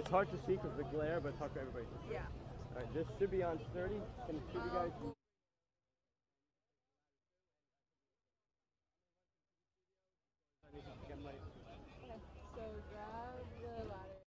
It's hard to see because of the glare, but talk to everybody. Yeah. All right, this should be on 30. Can you guys? Okay, so grab the ladder.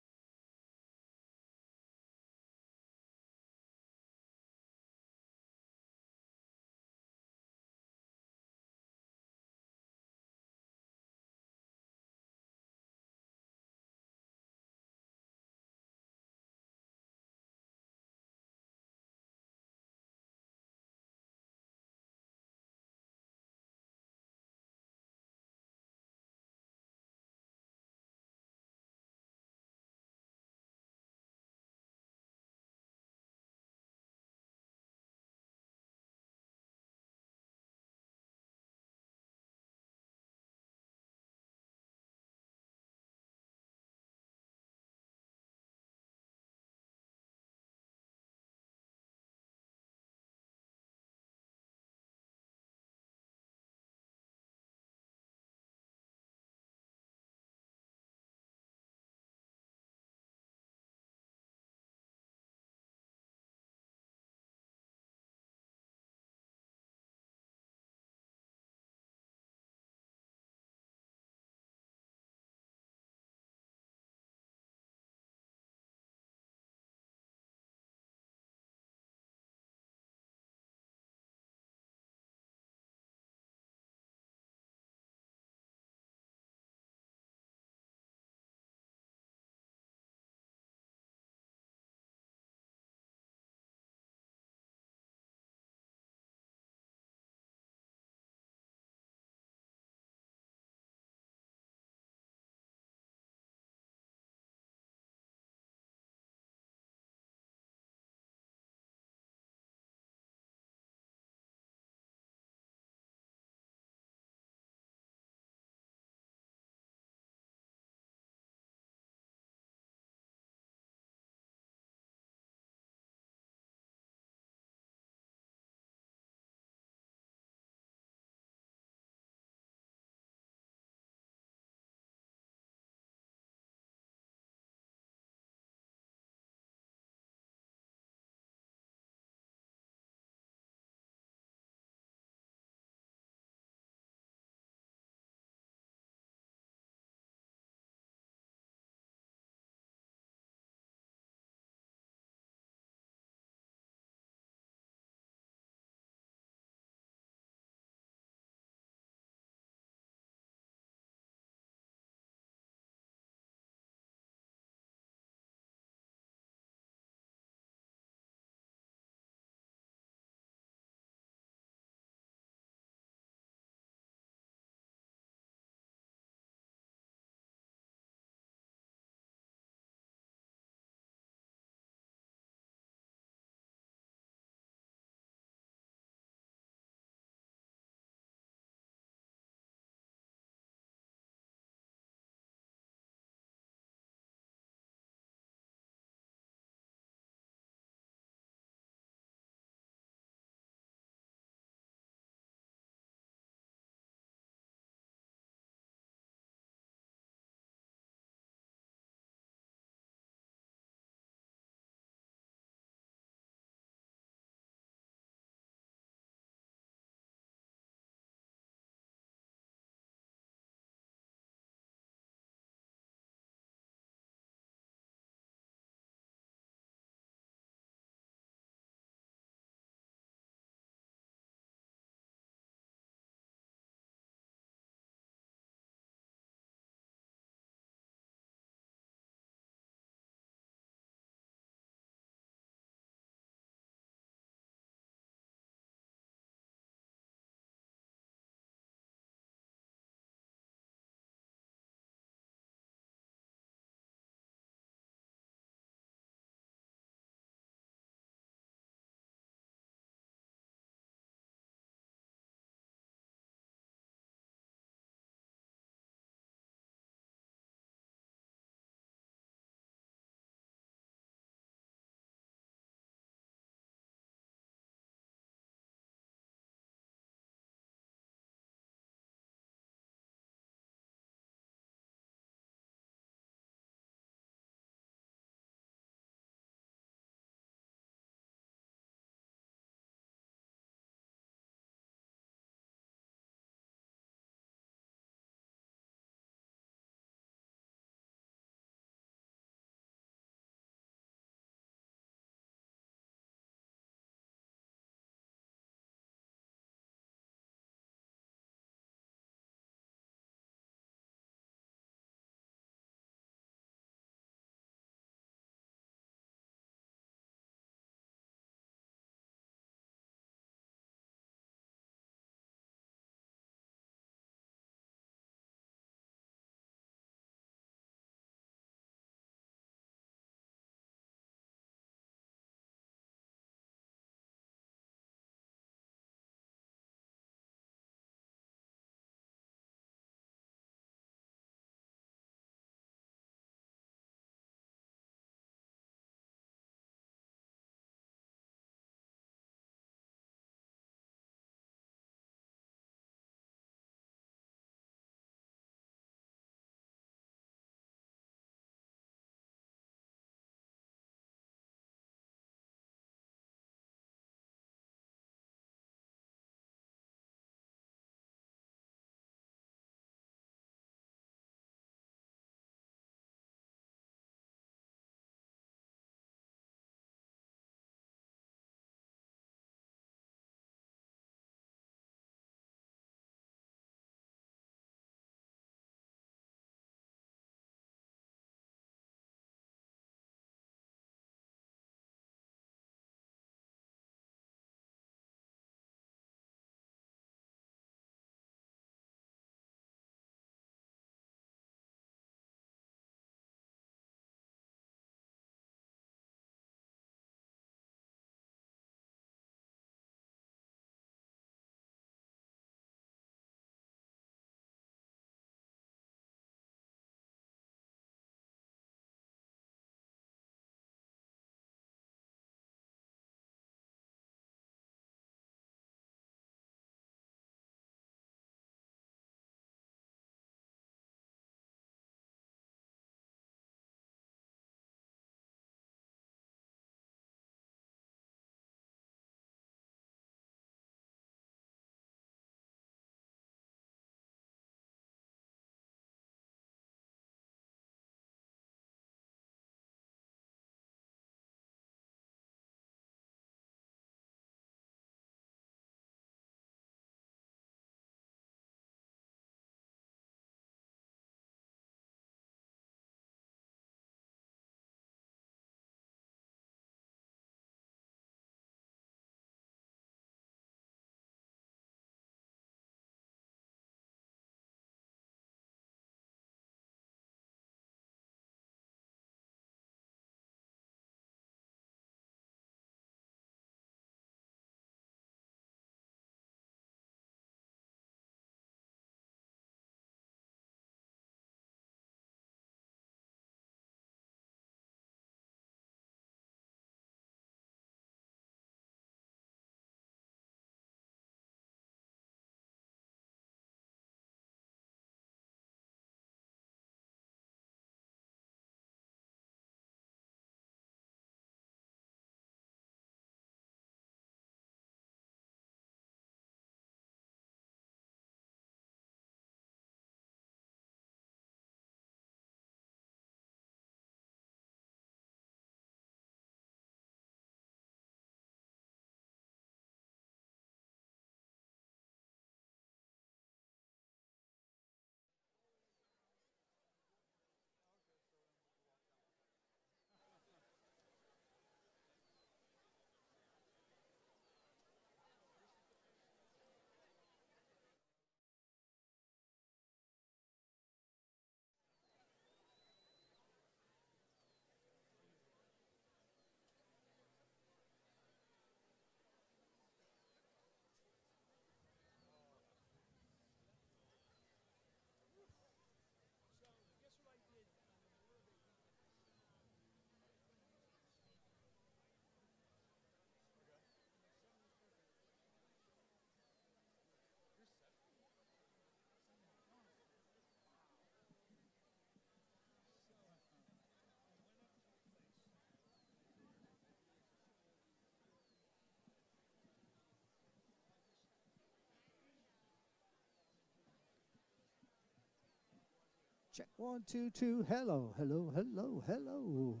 Check 1, 2, 2. Hello, hello, hello, hello.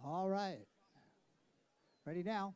All right. Ready now?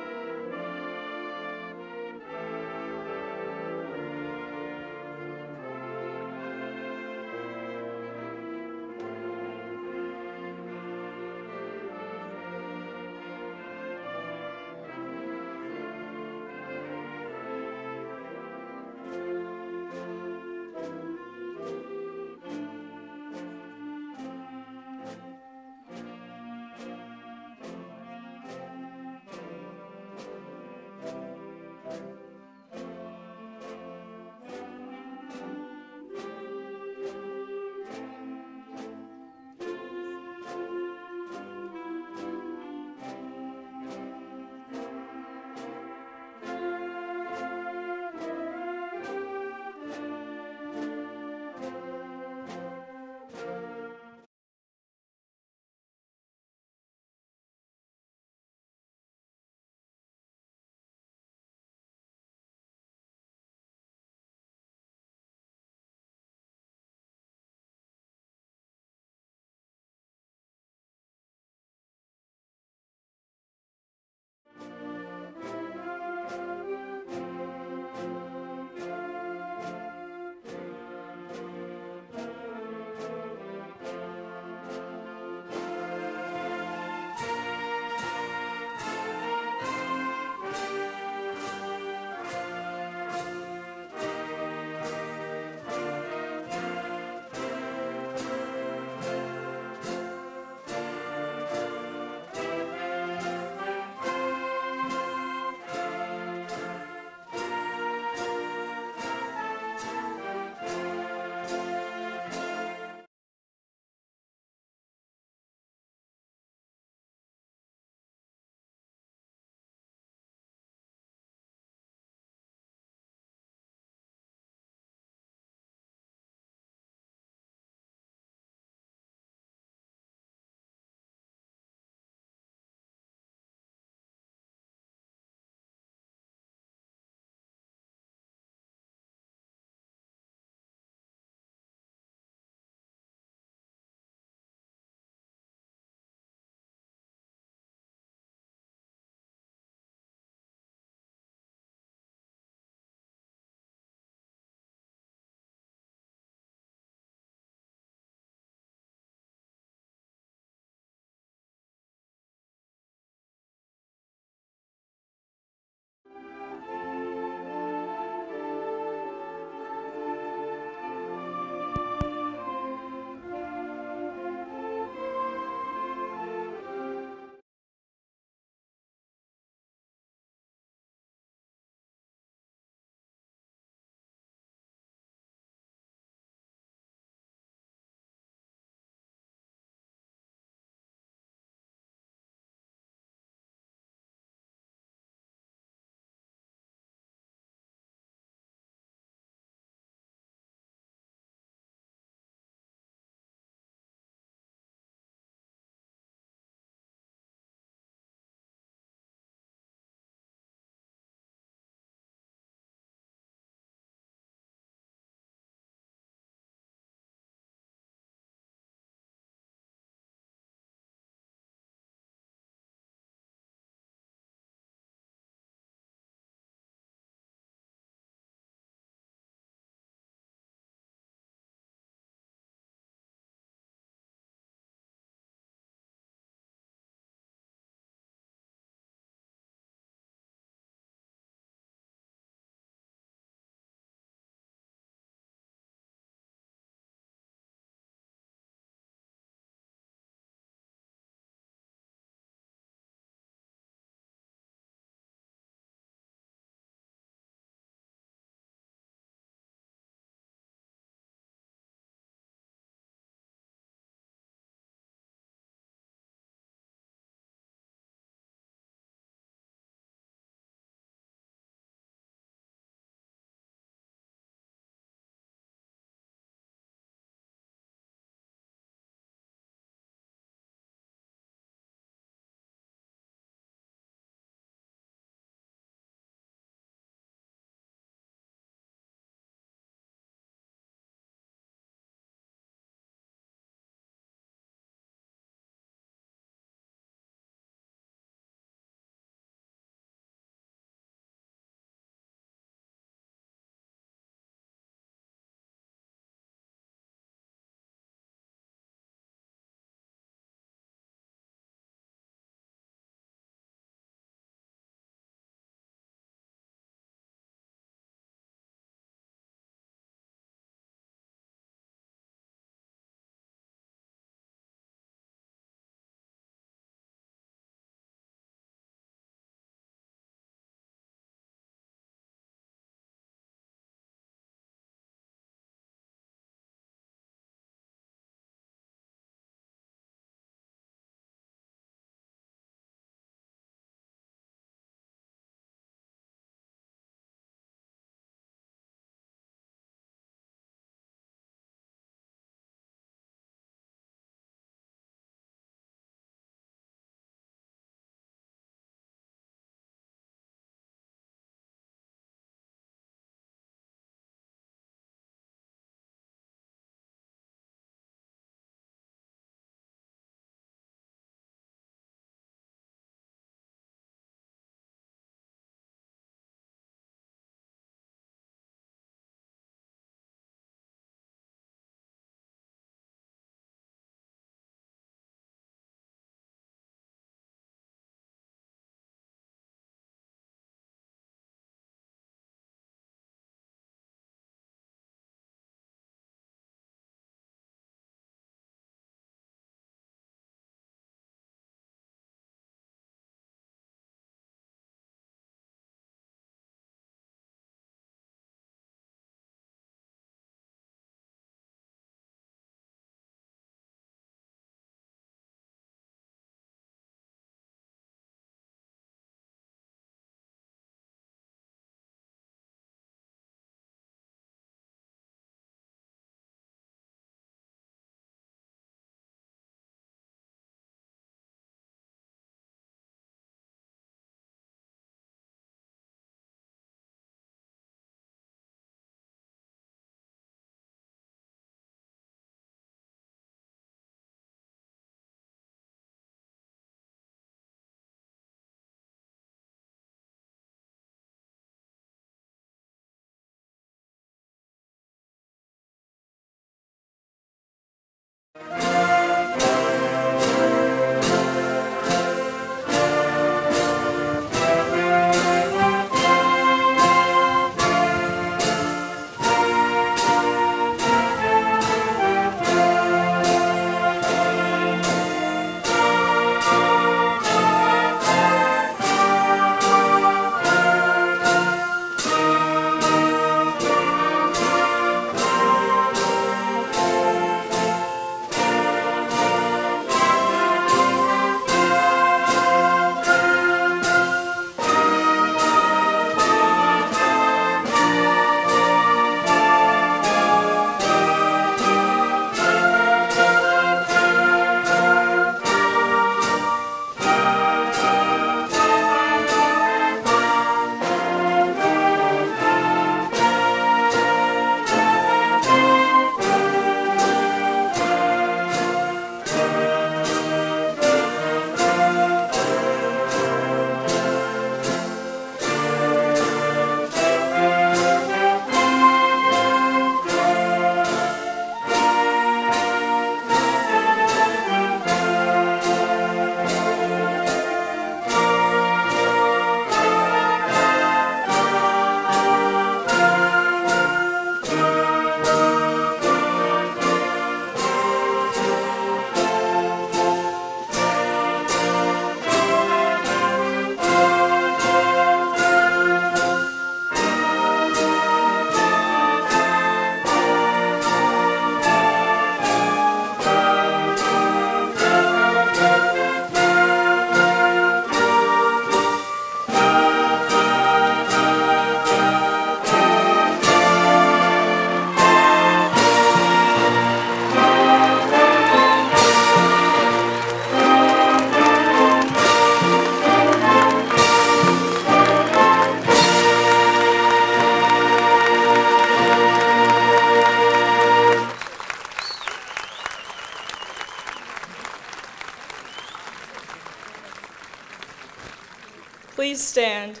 Please stand.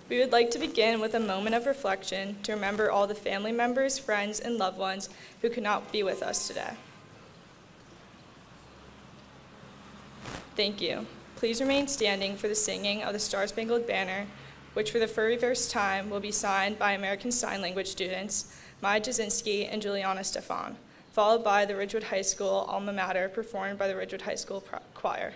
We would like to begin with a moment of reflection to remember all the family members, friends, and loved ones who could not be with us today. Thank you. Please remain standing for the singing of the Star-Spangled Banner, which for the very first time will be signed by American Sign Language students Maya Jasinski and Juliana Stefan, followed by the Ridgewood High School alma mater performed by the Ridgewood High School Choir.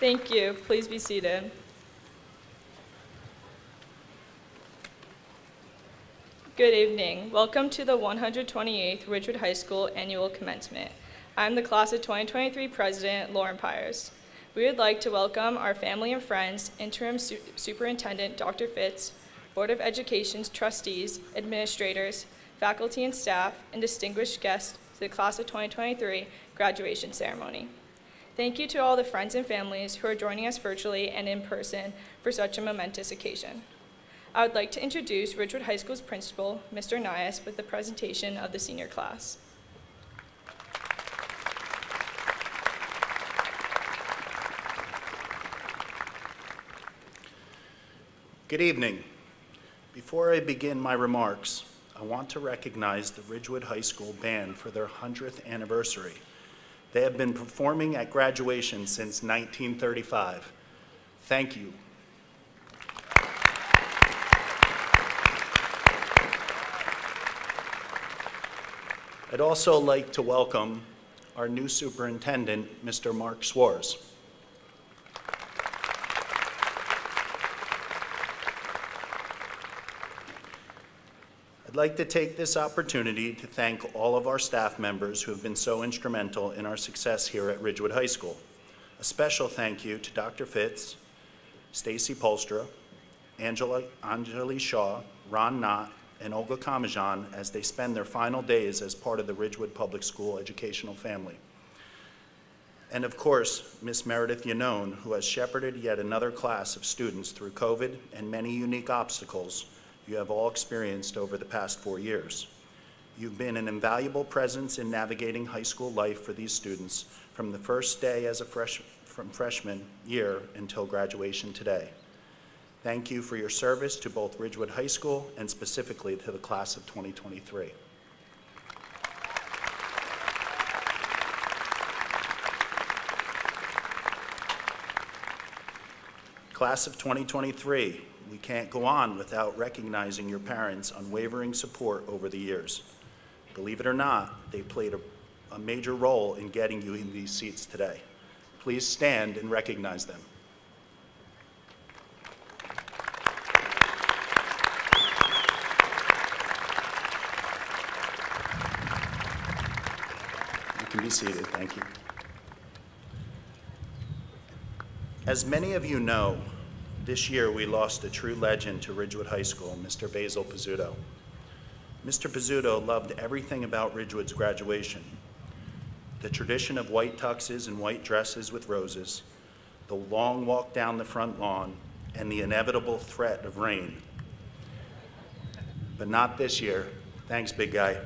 Thank you. Please be seated. Good evening. Welcome to the 128th Ridgewood High School Annual Commencement. I'm the Class of 2023 President, Lauren Pyers. We would like to welcome our family and friends, Interim Superintendent Dr. Fitz, Board of Education's trustees, administrators, faculty and staff, and distinguished guests to the Class of 2023 graduation ceremony. Thank you to all the friends and families who are joining us virtually and in person for such a momentous occasion. I would like to introduce Ridgewood High School's principal, Mr. Nias, with the presentation of the senior class. Good evening. Before I begin my remarks, I want to recognize the Ridgewood High School Band for their 100th anniversary. They have been performing at graduation since 1935. Thank you. I'd also like to welcome our new superintendent, Mr. Mark Swarz. I'd like to take this opportunity to thank all of our staff members who have been so instrumental in our success here at Ridgewood High School. A special thank you to Dr. Fitz, Stacy Polstra, Anjali Shaw, Ron Knott, and Olga Kamajan as they spend their final days as part of the Ridgewood Public School educational family. And of course, Ms. Meredith Yanone, who has shepherded yet another class of students through COVID and many unique obstacles you have all experienced over the past 4 years. You've been an invaluable presence in navigating high school life for these students from the first day as from freshman year until graduation today. Thank you for your service to both Ridgewood High School and specifically to the class of 2023. Class of 2023, we can't go on without recognizing your parents' unwavering support over the years. Believe it or not, they played a major role in getting you in these seats today. Please stand and recognize them. You can be seated, thank you. As many of you know, this year we lost a true legend to Ridgewood High School, Mr. Basil Pizzuto. Mr. Pizzuto loved everything about Ridgewood's graduation. The tradition of white tuxes and white dresses with roses, the long walk down the front lawn, and the inevitable threat of rain. But not this year. Thanks, big guy.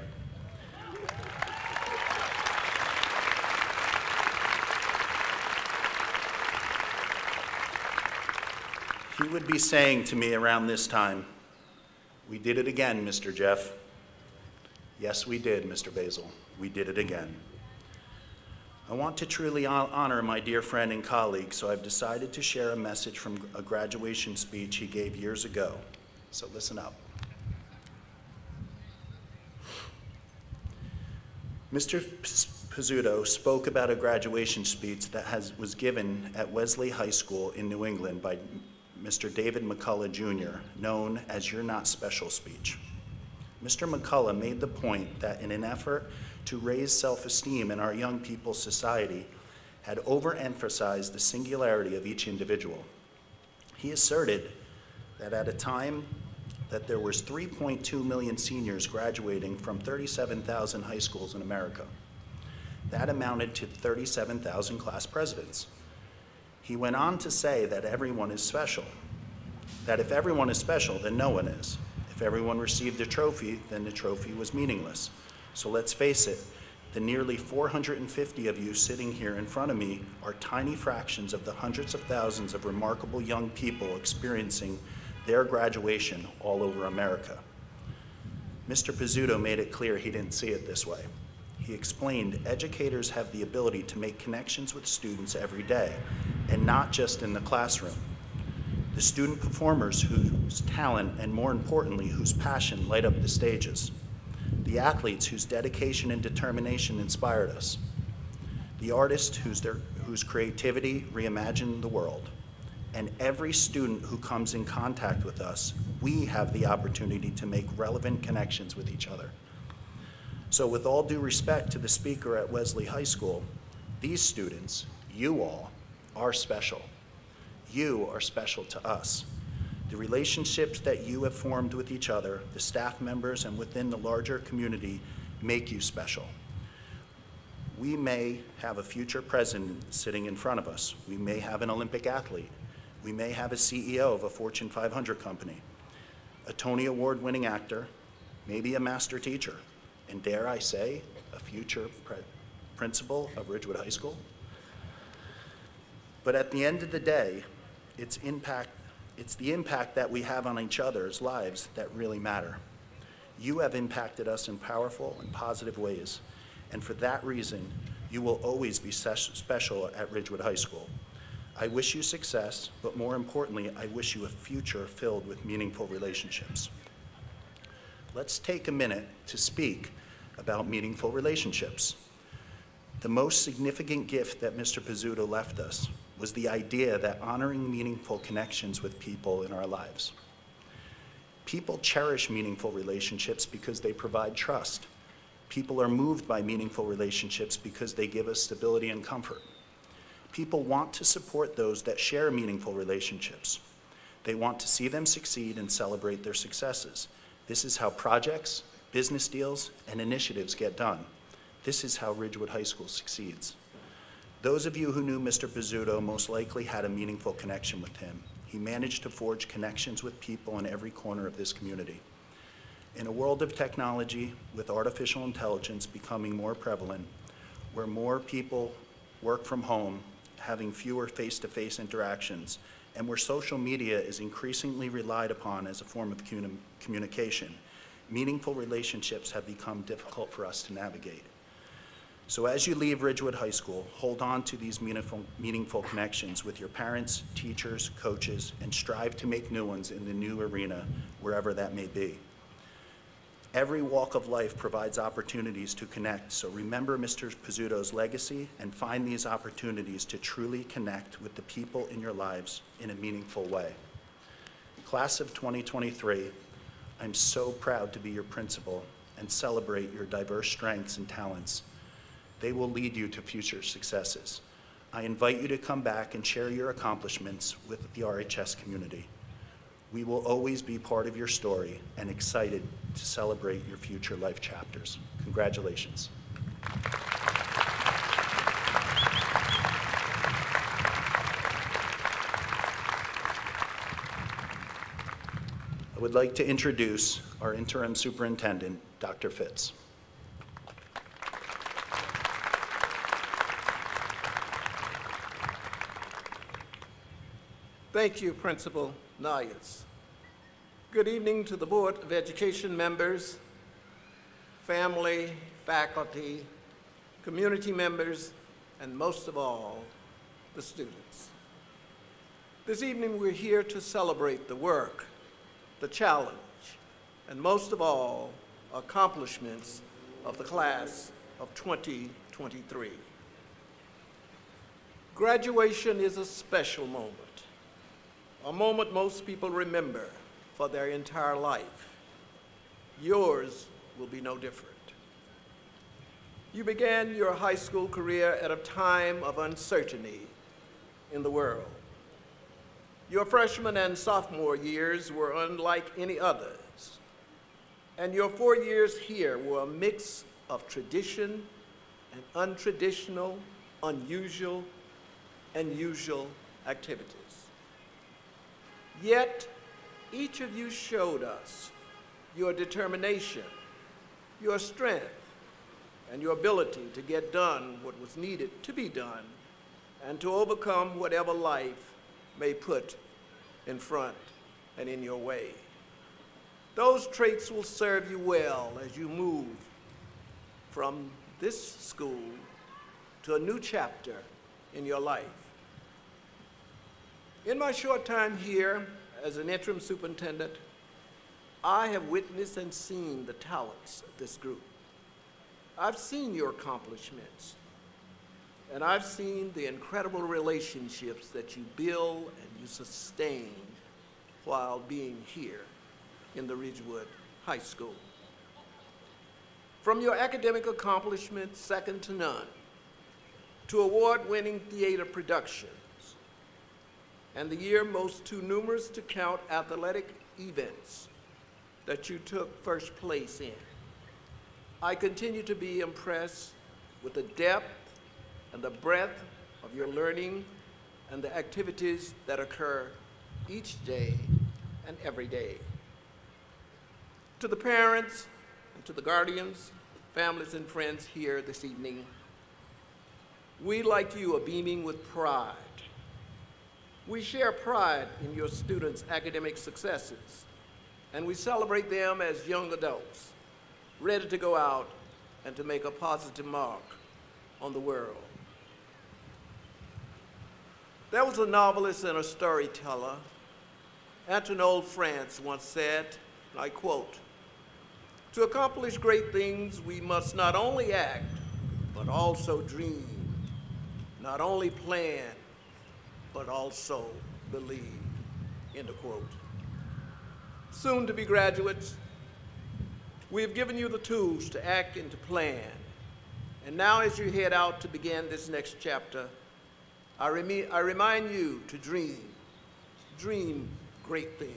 He would be saying to me around this time, "We did it again, Mr. Jeff." Yes, we did, Mr. Basil. We did it again. I want to truly honor my dear friend and colleague, so I've decided to share a message from a graduation speech he gave years ago. So listen up. Mr. Pizzuto spoke about a graduation speech that was given at Wesley High School in New England by Mr. David McCullough Jr., known as You're Not Special speech. Mr. McCullough made the point that in an effort to raise self-esteem in our young people's society, had overemphasized the singularity of each individual. He asserted that at a time that there was 3.2 million seniors graduating from 37,000 high schools in America. That amounted to 37,000 class presidents. He went on to say that everyone is special, that if everyone is special, then no one is. If everyone received a trophy, then the trophy was meaningless. So let's face it, the nearly 450 of you sitting here in front of me are tiny fractions of the hundreds of thousands of remarkable young people experiencing their graduation all over America. Mr. Pizzuto made it clear he didn't see it this way. He explained educators have the ability to make connections with students every day, and not just in the classroom. The student performers whose talent, and more importantly, whose passion light up the stages. The athletes whose dedication and determination inspired us. The artists whose creativity reimagined the world. And every student who comes in contact with us, we have the opportunity to make relevant connections with each other. So with all due respect to the speaker at Wesley High School, these students, you all, are special. You are special to us. The relationships that you have formed with each other, the staff members, and within the larger community make you special. We may have a future president sitting in front of us. We may have an Olympic athlete. We may have a CEO of a Fortune 500 company, a Tony Award-winning actor, maybe a master teacher, and dare I say, a future principal of Ridgewood High School. But at the end of the day, it's the impact that we have on each other's lives that really matter. You have impacted us in powerful and positive ways, and for that reason, you will always be special at Ridgewood High School. I wish you success, but more importantly, I wish you a future filled with meaningful relationships. Let's take a minute to speak about meaningful relationships. The most significant gift that Mr. Pizzuto left us was the idea that honoring meaningful connections with people in our lives. People cherish meaningful relationships because they provide trust. People are moved by meaningful relationships because they give us stability and comfort. People want to support those that share meaningful relationships. They want to see them succeed and celebrate their successes. This is how projects, business deals, and initiatives get done. This is how Ridgewood High School succeeds. Those of you who knew Mr. Pizzuto most likely had a meaningful connection with him. He managed to forge connections with people in every corner of this community. In a world of technology, with artificial intelligence becoming more prevalent, where more people work from home, having fewer face-to-face interactions, and where social media is increasingly relied upon as a form of communication, meaningful relationships have become difficult for us to navigate. So as you leave Ridgewood High School, hold on to these meaningful connections with your parents, teachers, coaches, and strive to make new ones in the new arena, wherever that may be. Every walk of life provides opportunities to connect, so remember Mr. Pizzuto's legacy and find these opportunities to truly connect with the people in your lives in a meaningful way. Class of 2023, I'm so proud to be your principal and celebrate your diverse strengths and talents. They will lead you to future successes. I invite you to come back and share your accomplishments with the RHS community. We will always be part of your story and excited to celebrate your future life chapters. Congratulations. I would like to introduce our interim superintendent, Dr. Fitz. Thank you, Principal Nayas. Good evening to the Board of Education members, family, faculty, community members, and most of all, the students. This evening we're here to celebrate the work, the challenge, and most of all, accomplishments of the class of 2023. Graduation is a special moment. A moment most people remember for their entire life. Yours will be no different. You began your high school career at a time of uncertainty in the world. Your freshman and sophomore years were unlike any others, and your 4 years here were a mix of tradition and untraditional, unusual, and usual activities. Yet, each of you showed us your determination, your strength, and your ability to get done what was needed to be done and to overcome whatever life may put in front and in your way. Those traits will serve you well as you move from this school to a new chapter in your life. In my short time here as an interim superintendent, I have witnessed and seen the talents of this group. I've seen your accomplishments, and I've seen the incredible relationships that you build and you sustain while being here in the Ridgewood High School. From your academic accomplishments, second to none, to award-winning theater productions, and the year most too numerous to count athletic events that you took first place in. I continue to be impressed with the depth and the breadth of your learning and the activities that occur each day and every day. To the parents and to the guardians, families, and friends here this evening, we, like you, are beaming with pride. We share pride in your students' academic successes, and we celebrate them as young adults, ready to go out and to make a positive mark on the world. There was a novelist and a storyteller, Anatole France, once said, and I quote, "To accomplish great things, we must not only act, but also dream, not only plan, but also believe," end of quote. Soon-to-be graduates, we have given you the tools to act and to plan. And now as you head out to begin this next chapter, I remind you to dream great things,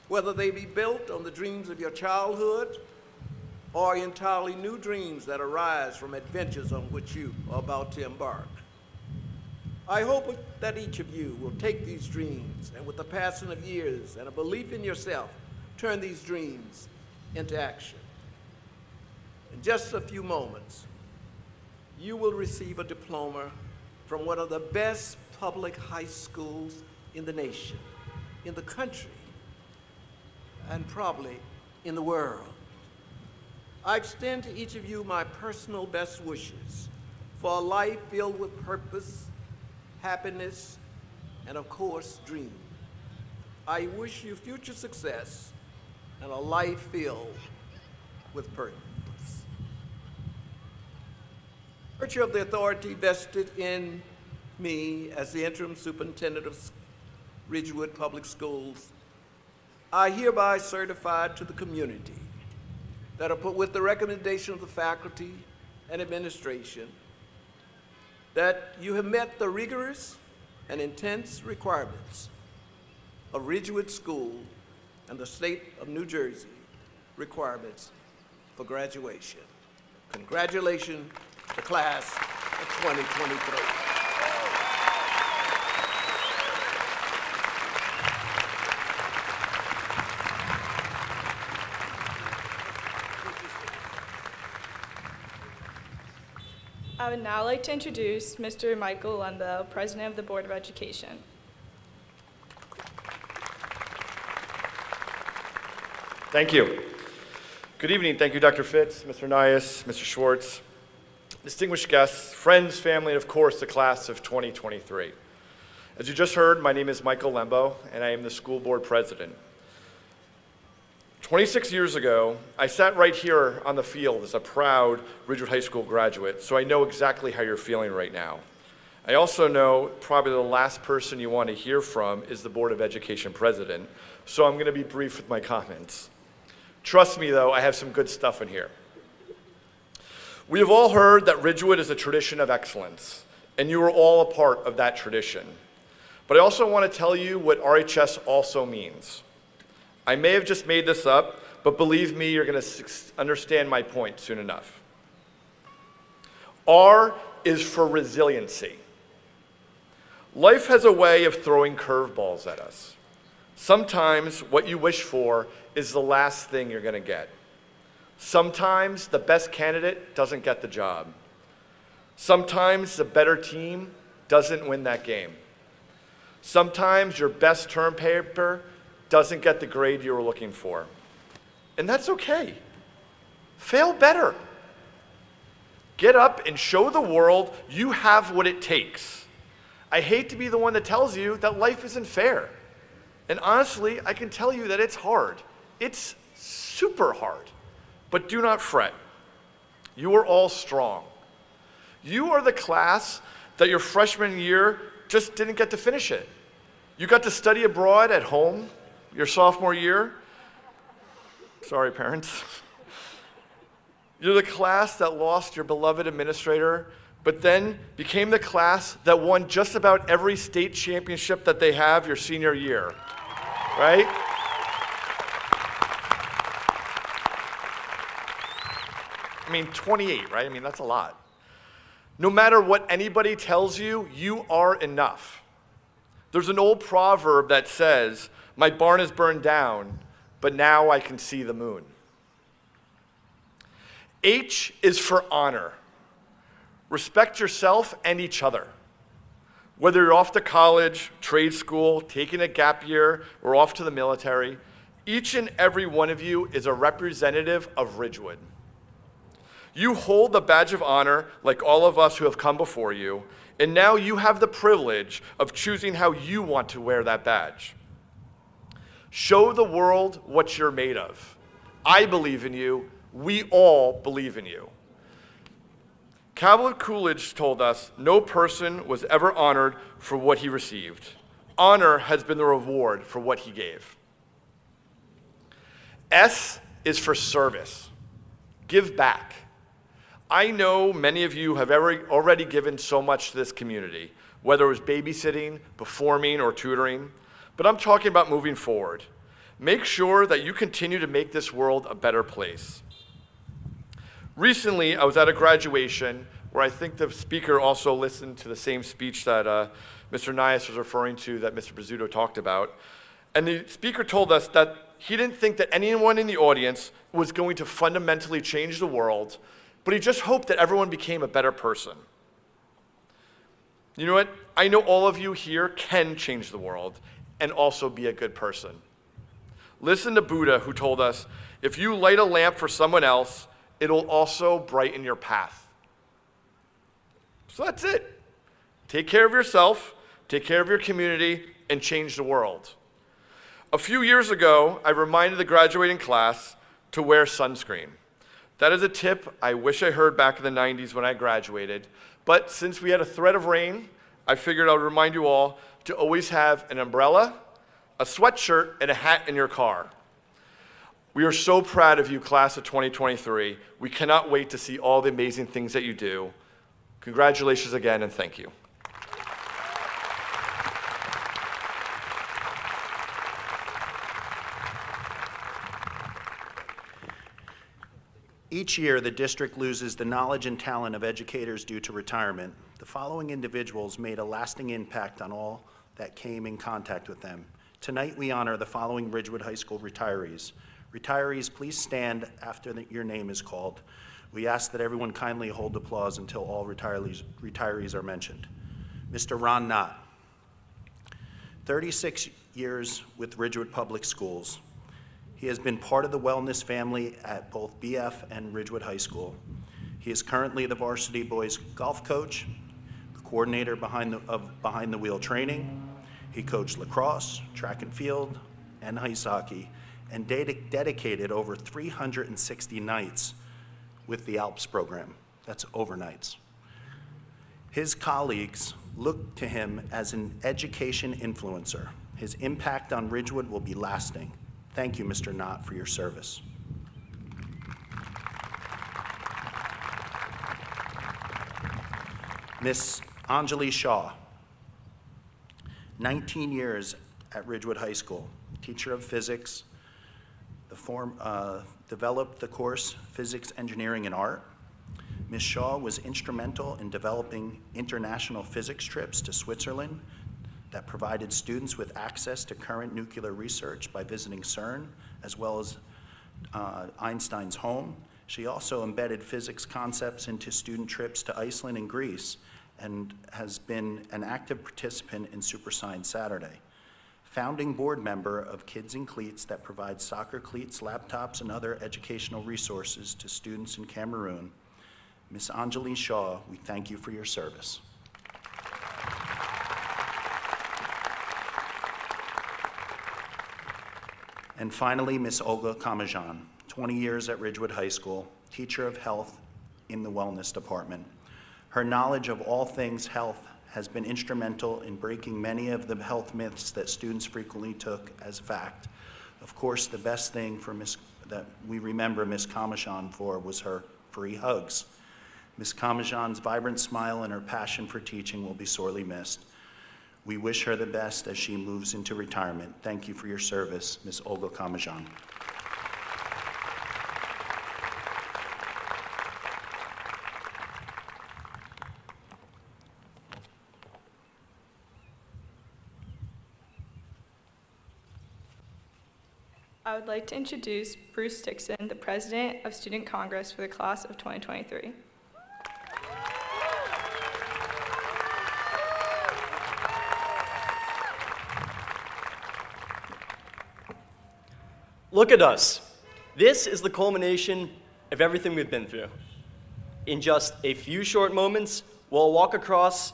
whether they be built on the dreams of your childhood or entirely new dreams that arise from adventures on which you are about to embark. I hope that each of you will take these dreams and with the passing of years and a belief in yourself, turn these dreams into action. In just a few moments, you will receive a diploma from one of the best public high schools in the nation, in the country, and probably in the world. I extend to each of you my personal best wishes for a life filled with purpose, happiness, and of course, dreams. I wish you future success and a life filled with purpose. By virtue of the authority vested in me as the interim superintendent of Ridgewood Public Schools, I hereby certify to the community that with the recommendation of the faculty and administration, that you have met the rigorous and intense requirements of Ridgewood School and the state of New Jersey requirements for graduation. Congratulations to the class of 2023. I would now like to introduce Mr. Michael Lembo, President of the Board of Education. Thank you. Good evening. Thank you, Dr. Fitz, Mr. Nias, Mr. Schwartz, distinguished guests, friends, family, and of course, the class of 2023. As you just heard, my name is Michael Lembo, and I am the school board president. 26 years ago, I sat right here on the field as a proud Ridgewood High School graduate, so I know exactly how you're feeling right now. I also know probably the last person you want to hear from is the Board of Education president, so I'm going to be brief with my comments. Trust me, though, I have some good stuff in here. We have all heard that Ridgewood is a tradition of excellence, and you are all a part of that tradition. But I also want to tell you what RHS also means. I may have just made this up, but believe me, you're going to understand my point soon enough. R is for resiliency. Life has a way of throwing curveballs at us. Sometimes what you wish for is the last thing you're going to get. Sometimes the best candidate doesn't get the job. Sometimes the better team doesn't win that game. Sometimes your best term paper doesn't get the grade you were looking for. And that's okay. Fail better. Get up and show the world you have what it takes. I hate to be the one that tells you that life isn't fair. And honestly, I can tell you that it's hard. It's super hard. But do not fret. You are all strong. You are the class that your freshman year just didn't get to finish it. You got to study abroad at home your sophomore year. Sorry, parents. You're the class that lost your beloved administrator, but then became the class that won just about every state championship that they have your senior year, right? I mean, 28, right? I mean, that's a lot. No matter what anybody tells you, you are enough. There's an old proverb that says, "My barn is burned down, but now I can see the moon." H is for honor. Respect yourself and each other. Whether you're off to college, trade school, taking a gap year, or off to the military, each and every one of you is a representative of Ridgewood. You hold the badge of honor like all of us who have come before you, and now you have the privilege of choosing how you want to wear that badge. Show the world what you're made of. I believe in you. We all believe in you. Calvin Coolidge told us no person was ever honored for what he received. Honor has been the reward for what he gave. S is for service. Give back. I know many of you have already given so much to this community, whether it was babysitting, performing, or tutoring, but I'm talking about moving forward. Make sure that you continue to make this world a better place. Recently, I was at a graduation where I think the speaker also listened to the same speech that Mr. Nias was referring to that Mr. Bizzuto talked about. And the speaker told us that he didn't think that anyone in the audience was going to fundamentally change the world, but he just hoped that everyone became a better person. You know what? I know all of you here can change the world and also be a good person. Listen to Buddha, who told us, if you light a lamp for someone else, it'll also brighten your path. So that's it. Take care of yourself, take care of your community, and change the world. A few years ago, I reminded the graduating class to wear sunscreen. That is a tip I wish I heard back in the 90s when I graduated, but since we had a threat of rain, I figured I would remind you all to always have an umbrella, a sweatshirt, and a hat in your car. We are so proud of you, class of 2023. We cannot wait to see all the amazing things that you do. Congratulations again, and thank you. Each year, the district loses the knowledge and talent of educators due to retirement. The following individuals made a lasting impact on all that came in contact with them. Tonight, we honor the following Ridgewood High School retirees. Retirees, please stand after your name is called. We ask that everyone kindly hold applause until all retirees are mentioned. Mr. Ron Knott, 36 years with Ridgewood Public Schools. He has been part of the wellness family at both BF and Ridgewood High School. He is currently the varsity boys golf coach, the coordinator behind the wheel training. He coached lacrosse, track and field, and ice hockey, and dedicated over 360 nights with the ALPS program. That's overnights. His colleagues look to him as an education influencer. His impact on Ridgewood will be lasting. Thank you, Mr. Knott, for your service. Miss Anjali Shaw, 19 years at Ridgewood High School, teacher of physics, developed the course Physics, Engineering, and Art. Ms. Shaw was instrumental in developing international physics trips to Switzerland that provided students with access to current nuclear research by visiting CERN, as well as Einstein's home. She also embedded physics concepts into student trips to Iceland and Greece, and has been an active participant in Super Science Saturday. Founding board member of Kids in Cleats that provides soccer cleats, laptops, and other educational resources to students in Cameroon. Ms. Anjali Shaw, we thank you for your service. And finally, Ms. Olga Kamajan, 20 years at Ridgewood High School, teacher of health in the wellness department. Her knowledge of all things health has been instrumental in breaking many of the health myths that students frequently took as fact. Of course, the best thing that we remember Ms. Kamajan for was her free hugs. Ms. Kamajan's vibrant smile and her passion for teaching will be sorely missed. We wish her the best as she moves into retirement. Thank you for your service, Ms. Olga Kamajan. I would like to introduce Bruce Dixon, the President of Student Congress for the class of 2023. Look at us. This is the culmination of everything we've been through. In just a few short moments, we'll walk across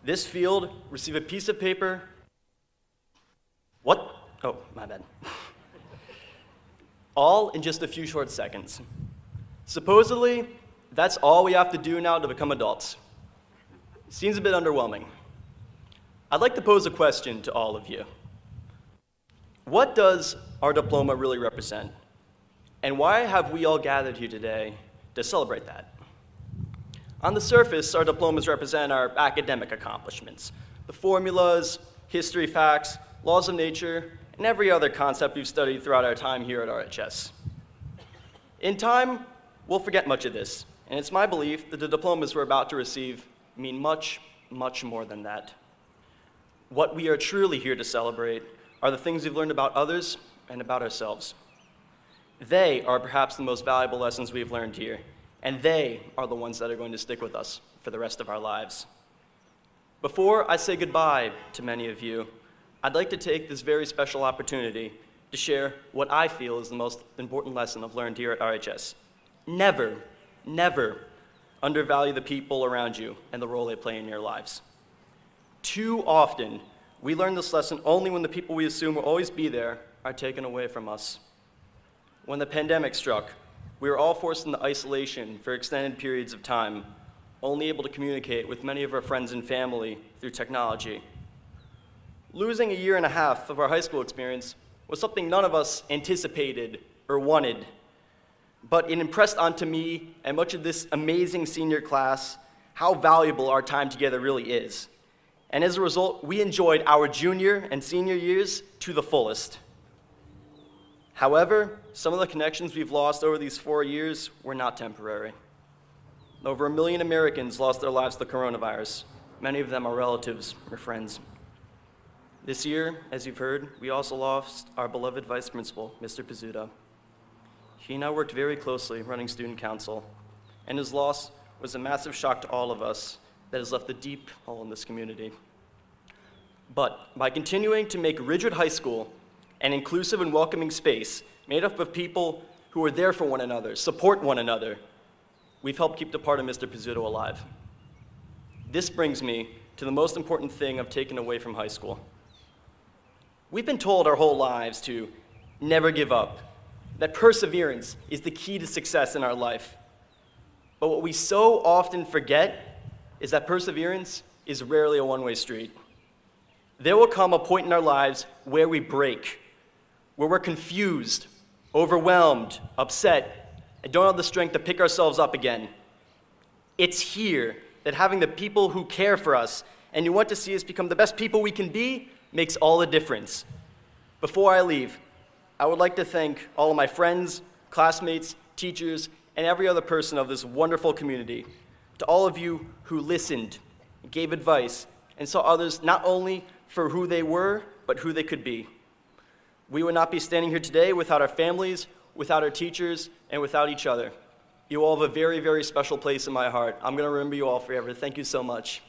this field, receive a piece of paper. What? Oh, my bad. All in just a few short seconds. Supposedly, that's all we have to do now to become adults. Seems a bit underwhelming. I'd like to pose a question to all of you. What does our diploma really represent? And why have we all gathered here today to celebrate that? On the surface, our diplomas represent our academic accomplishments, the formulas, history facts, laws of nature, and every other concept we've studied throughout our time here at RHS. In time, we'll forget much of this, and it's my belief that the diplomas we're about to receive mean much, much more than that. What we are truly here to celebrate are the things we've learned about others and about ourselves. They are perhaps the most valuable lessons we've learned here, and they are the ones that are going to stick with us for the rest of our lives. Before I say goodbye to many of you, I'd like to take this very special opportunity to share what I feel is the most important lesson I've learned here at RHS. Never, never undervalue the people around you and the role they play in your lives. Too often, we learn this lesson only when the people we assume will always be there are taken away from us. When the pandemic struck, we were all forced into isolation for extended periods of time, only able to communicate with many of our friends and family through technology. Losing a year and a half of our high school experience was something none of us anticipated or wanted, but it impressed onto me and much of this amazing senior class how valuable our time together really is. And as a result, we enjoyed our junior and senior years to the fullest. However, some of the connections we've lost over these 4 years were not temporary. Over 1 million Americans lost their lives to the coronavirus. Many of them are relatives or friends. This year, as you've heard, we also lost our beloved vice principal, Mr. Pizzuto. He and I worked very closely running student council, and his loss was a massive shock to all of us that has left a deep hole in this community. But by continuing to make Ridgewood High School an inclusive and welcoming space made up of people who are there for one another, support one another, we've helped keep the part of Mr. Pizzuto alive. This brings me to the most important thing I've taken away from high school. We've been told our whole lives to never give up, that perseverance is the key to success in our life. But what we so often forget is that perseverance is rarely a one-way street. There will come a point in our lives where we break, where we're confused, overwhelmed, upset, and don't have the strength to pick ourselves up again. It's here that having the people who care for us and who want to see us become the best people we can be makes all the difference. Before I leave, I would like to thank all of my friends, classmates, teachers, and every other person of this wonderful community. To all of you who listened, gave advice, and saw others not only for who they were, but who they could be. We would not be standing here today without our families, without our teachers, and without each other. You all have a very, very special place in my heart. I'm going to remember you all forever. Thank you so much.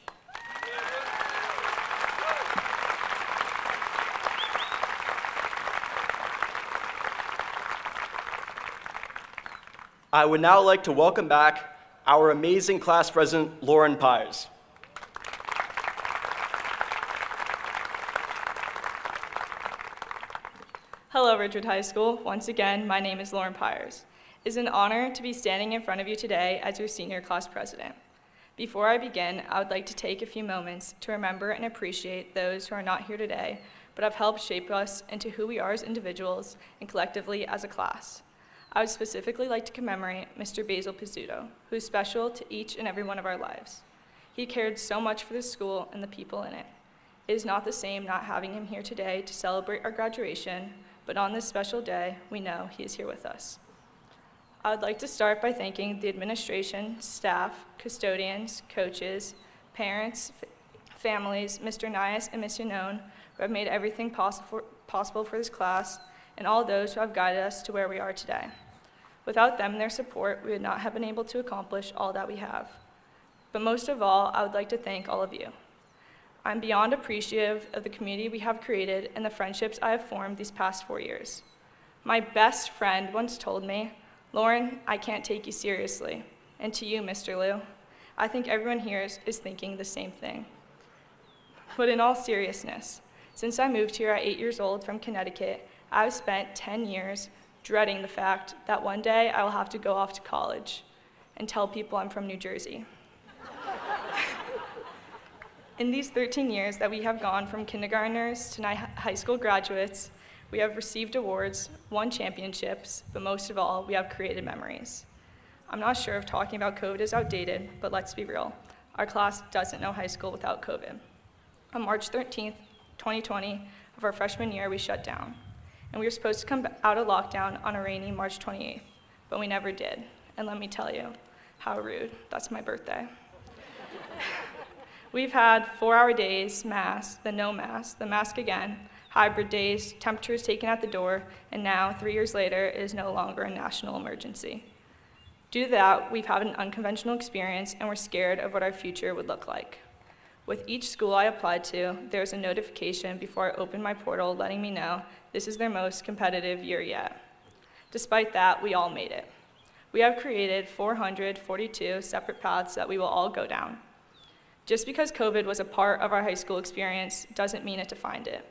I would now like to welcome back our amazing class president, Lauren Pyers. Hello, Ridgewood High School. Once again, my name is Lauren Pyers. It is an honor to be standing in front of you today as your senior class president. Before I begin, I would like to take a few moments to remember and appreciate those who are not here today, but have helped shape us into who we are as individuals and collectively as a class. I would specifically like to commemorate Mr. Basil Pizzuto, who is special to each and every one of our lives. He cared so much for the school and the people in it. It is not the same not having him here today to celebrate our graduation, but on this special day, we know he is here with us. I would like to start by thanking the administration, staff, custodians, coaches, parents, families, Mr. Nias and Ms. Yanone, who have made everything possible for this class, and all those who have guided us to where we are today. Without them and their support, we would not have been able to accomplish all that we have. But most of all, I would like to thank all of you. I'm beyond appreciative of the community we have created and the friendships I have formed these past 4 years. My best friend once told me, "Lauren, I can't take you seriously." And to you, Mr. Liu, I think everyone here is thinking the same thing. But in all seriousness, since I moved here at 8 years old from Connecticut, I've spent 10 years dreading the fact that one day I will have to go off to college and tell people I'm from New Jersey. In these 13 years that we have gone from kindergartners to high school graduates, We have received awards, won championships, but most of all, we have created memories. I'm not sure if talking about COVID is outdated, but let's be real. Our class doesn't know high school without COVID. On March 13th, 2020, of our freshman year, we shut down. And we were supposed to come out of lockdown on a rainy March 28th, but we never did. And let me tell you, how rude. That's my birthday. We've had 4-hour days, mask, then no mask, the mask again, hybrid days, temperatures taken at the door, and now, 3 years later, it is no longer a national emergency. Due to that, we've had an unconventional experience, and we're scared of what our future would look like. With each school I applied to, there's a notification before I open my portal letting me know this is their most competitive year yet. Despite that, we all made it. We have created 442 separate paths that we will all go down. Just because COVID was a part of our high school experience doesn't mean it defined it.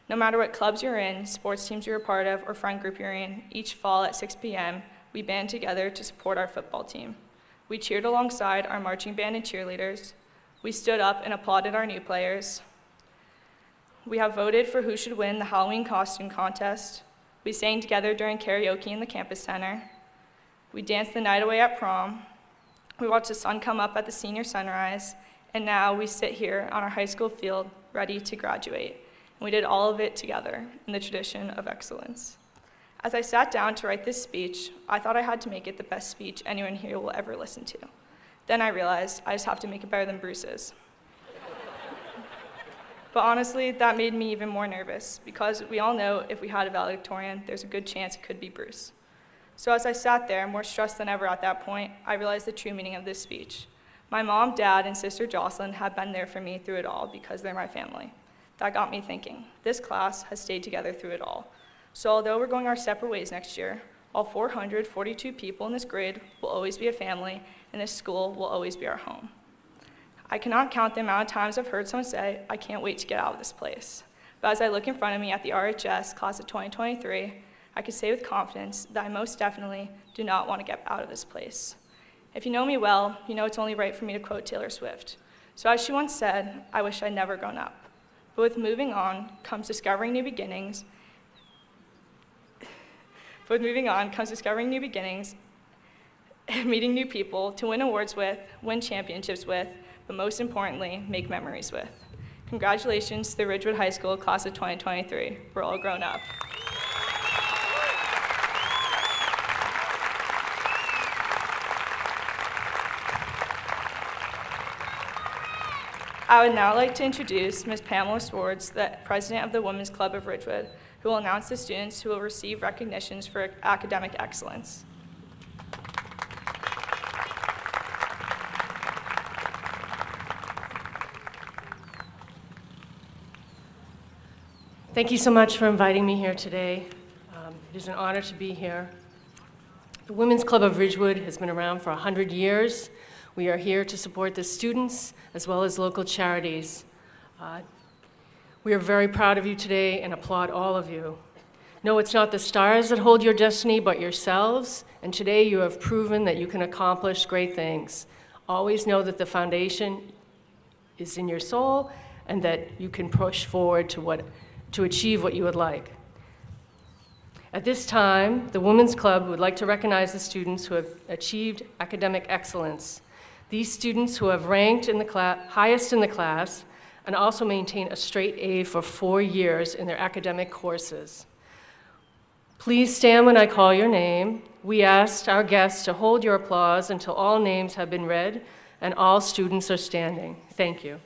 No matter what clubs you're in, sports teams you're a part of, or friend group you're in, each fall at 6 p.m., we band together to support our football team. We cheered alongside our marching band and cheerleaders. We stood up and applauded our new players. We have voted for who should win the Halloween costume contest. We sang together during karaoke in the campus center. We danced the night away at prom. We watched the sun come up at the senior sunrise. And now we sit here on our high school field ready to graduate. And we did all of it together in the tradition of excellence. As I sat down to write this speech, I thought I had to make it the best speech anyone here will ever listen to. Then I realized I just have to make it better than Bruce's. But honestly, that made me even more nervous because we all know if we had a valedictorian, there's a good chance it could be Bruce. So as I sat there, more stressed than ever at that point, I realized the true meaning of this speech. My mom, dad, and sister Jocelyn have been there for me through it all because they're my family. That got me thinking, this class has stayed together through it all. So although we're going our separate ways next year, all 442 people in this grade will always be a family, and this school will always be our home. I cannot count the amount of times I've heard someone say, I can't wait to get out of this place. But as I look in front of me at the RHS class of 2023, I can say with confidence that I most definitely do not want to get out of this place. If you know me well, you know it's only right for me to quote Taylor Swift. So as she once said, I wish I'd never grown up. But with moving on comes discovering new beginnings. Meeting new people to win awards with, win championships with, but most importantly, make memories with. Congratulations to the Ridgewood High School class of 2023. We're all grown up. I would now like to introduce Ms. Pamela Swartz, the president of the Women's Club of Ridgewood, who will announce the students who will receive recognitions for academic excellence. Thank you so much for inviting me here today. It is an honor to be here. The Women's Club of Ridgewood has been around for 100 years. We are here to support the students as well as local charities. We are very proud of you today and applaud all of you. No, it's not the stars that hold your destiny, but yourselves, and today you have proven that you can accomplish great things. Always know that the foundation is in your soul and that you can push forward to achieve what you would like. At this time, the Women's Club would like to recognize the students who have achieved academic excellence. These students who have ranked in the highest in the class and also maintain a straight A for 4 years in their academic courses. Please stand when I call your name. We asked our guests to hold your applause until all names have been read and all students are standing. Thank you.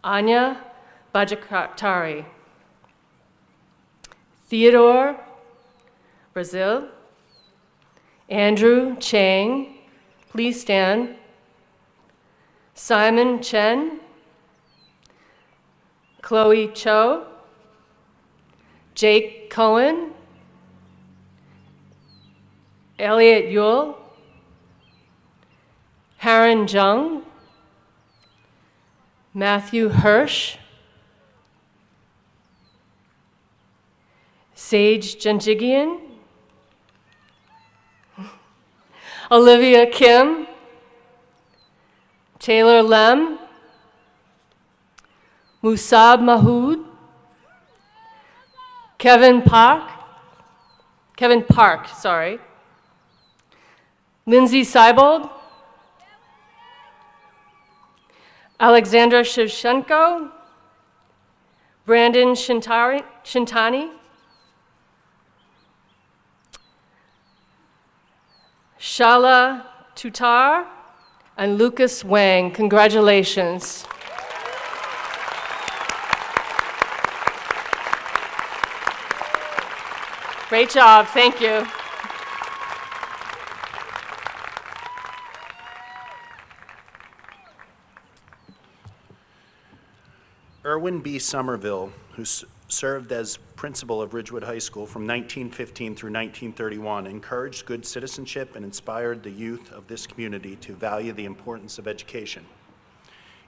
Anya Bajakatari. Theodore Brazil. Andrew Chang. Please stand. Simon Chen. Chloe Cho. Jake Cohen. Elliot Yule. Haran Jung. Matthew Hirsch. Sage Janjigian. Olivia Kim. Taylor Lem. Musab Mahood. Kevin Park, sorry. Lindsay Seibold, Alexandra Shevchenko, Brandon Shintani, Shala Tutar, and Lucas Wang. Congratulations. Great job, thank you. Erwin B. Somerville, who served as principal of Ridgewood High School from 1915 through 1931, encouraged good citizenship and inspired the youth of this community to value the importance of education.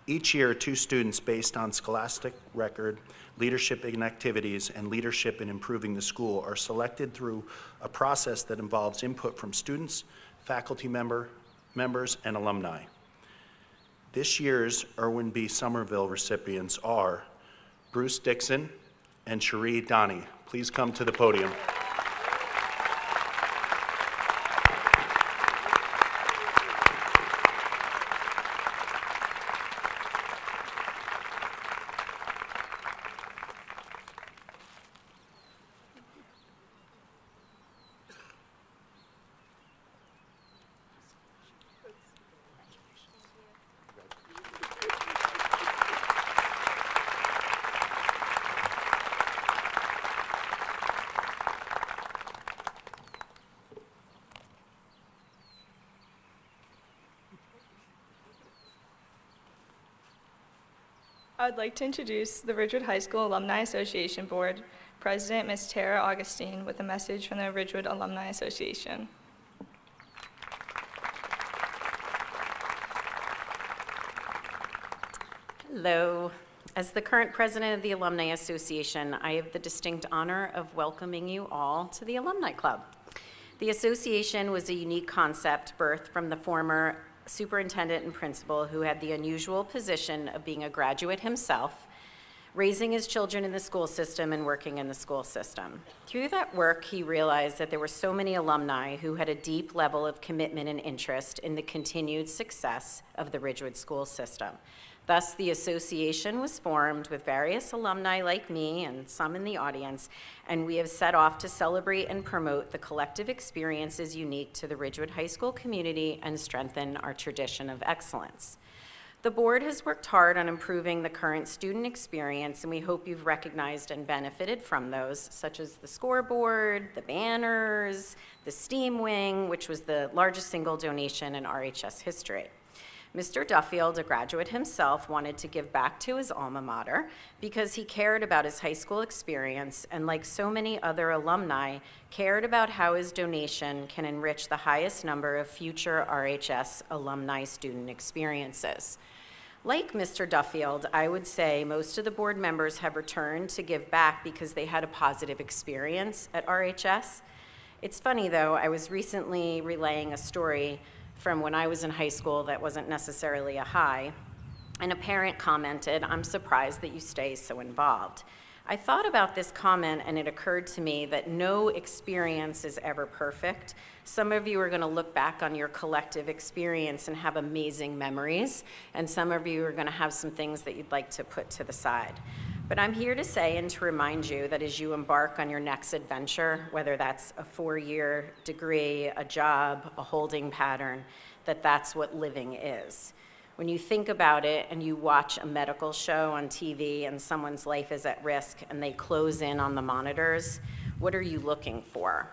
Each year, 2 students based on scholastic record, leadership in activities, and leadership in improving the school are selected through a process that involves input from students, faculty members, and alumni. This year's Erwin B. Somerville recipients are Bruce Dixon and Cherie Donnie. Please come to the podium. I'd like to introduce the Ridgewood High School Alumni Association Board, President Ms. Tara Augustine, with a message from the Ridgewood Alumni Association. Hello. As the current president of the Alumni Association, I have the distinct honor of welcoming you all to the Alumni Club. The association was a unique concept birthed from the former superintendent and principal who had the unusual position of being a graduate himself, raising his children in the school system and working in the school system. Through that work, he realized that there were so many alumni who had a deep level of commitment and interest in the continued success of the Ridgewood school system. Thus, the association was formed with various alumni like me and some in the audience, and we have set off to celebrate and promote the collective experiences unique to the Ridgewood High School community and strengthen our tradition of excellence. The board has worked hard on improving the current student experience, and we hope you've recognized and benefited from those, such as the scoreboard, the banners, the STEAM wing, which was the largest single donation in RHS history. Mr. Duffield, a graduate himself, wanted to give back to his alma mater because he cared about his high school experience and, like so many other alumni, cared about how his donation can enrich the highest number of future RHS alumni student experiences. Like Mr. Duffield, I would say most of the board members have returned to give back because they had a positive experience at RHS. It's funny though, I was recently relaying a story from when I was in high school that wasn't necessarily a high, and a parent commented, "I'm surprised that you stay so involved." I thought about this comment and it occurred to me that no experience is ever perfect. Some of you are gonna look back on your collective experience and have amazing memories, and some of you are gonna have some things that you'd like to put to the side. But I'm here to say and to remind you that as you embark on your next adventure, whether that's a 4-year degree, a job, a holding pattern, that's what living is. When you think about it and you watch a medical show on TV and someone's life is at risk and they close in on the monitors, what are you looking for?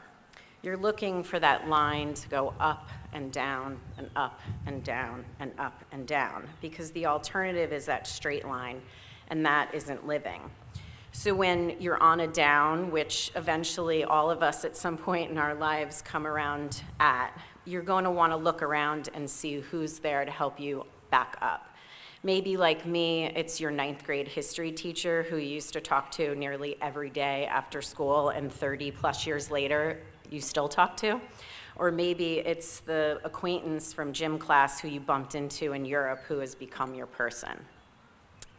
You're looking for that line to go up and down and up and down and up and down, because the alternative is that straight line, and that isn't living. So when you're on a down, which eventually all of us at some point in our lives come around at, you're going to want to look around and see who's there to help you back up. Maybe like me, it's your 9th grade history teacher who you used to talk to nearly every day after school, and 30 plus years later, you still talk to. Or maybe it's the acquaintance from gym class who you bumped into in Europe who has become your person.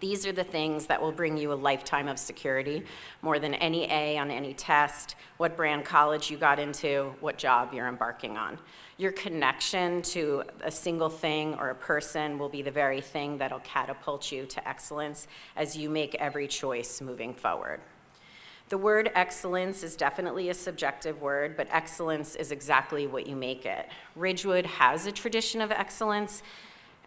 These are the things that will bring you a lifetime of security, more than any A on any test, what brand college you got into, what job you're embarking on. Your connection to a single thing or a person will be the very thing that'll catapult you to excellence as you make every choice moving forward. The word excellence is definitely a subjective word, but excellence is exactly what you make it. Ridgewood has a tradition of excellence,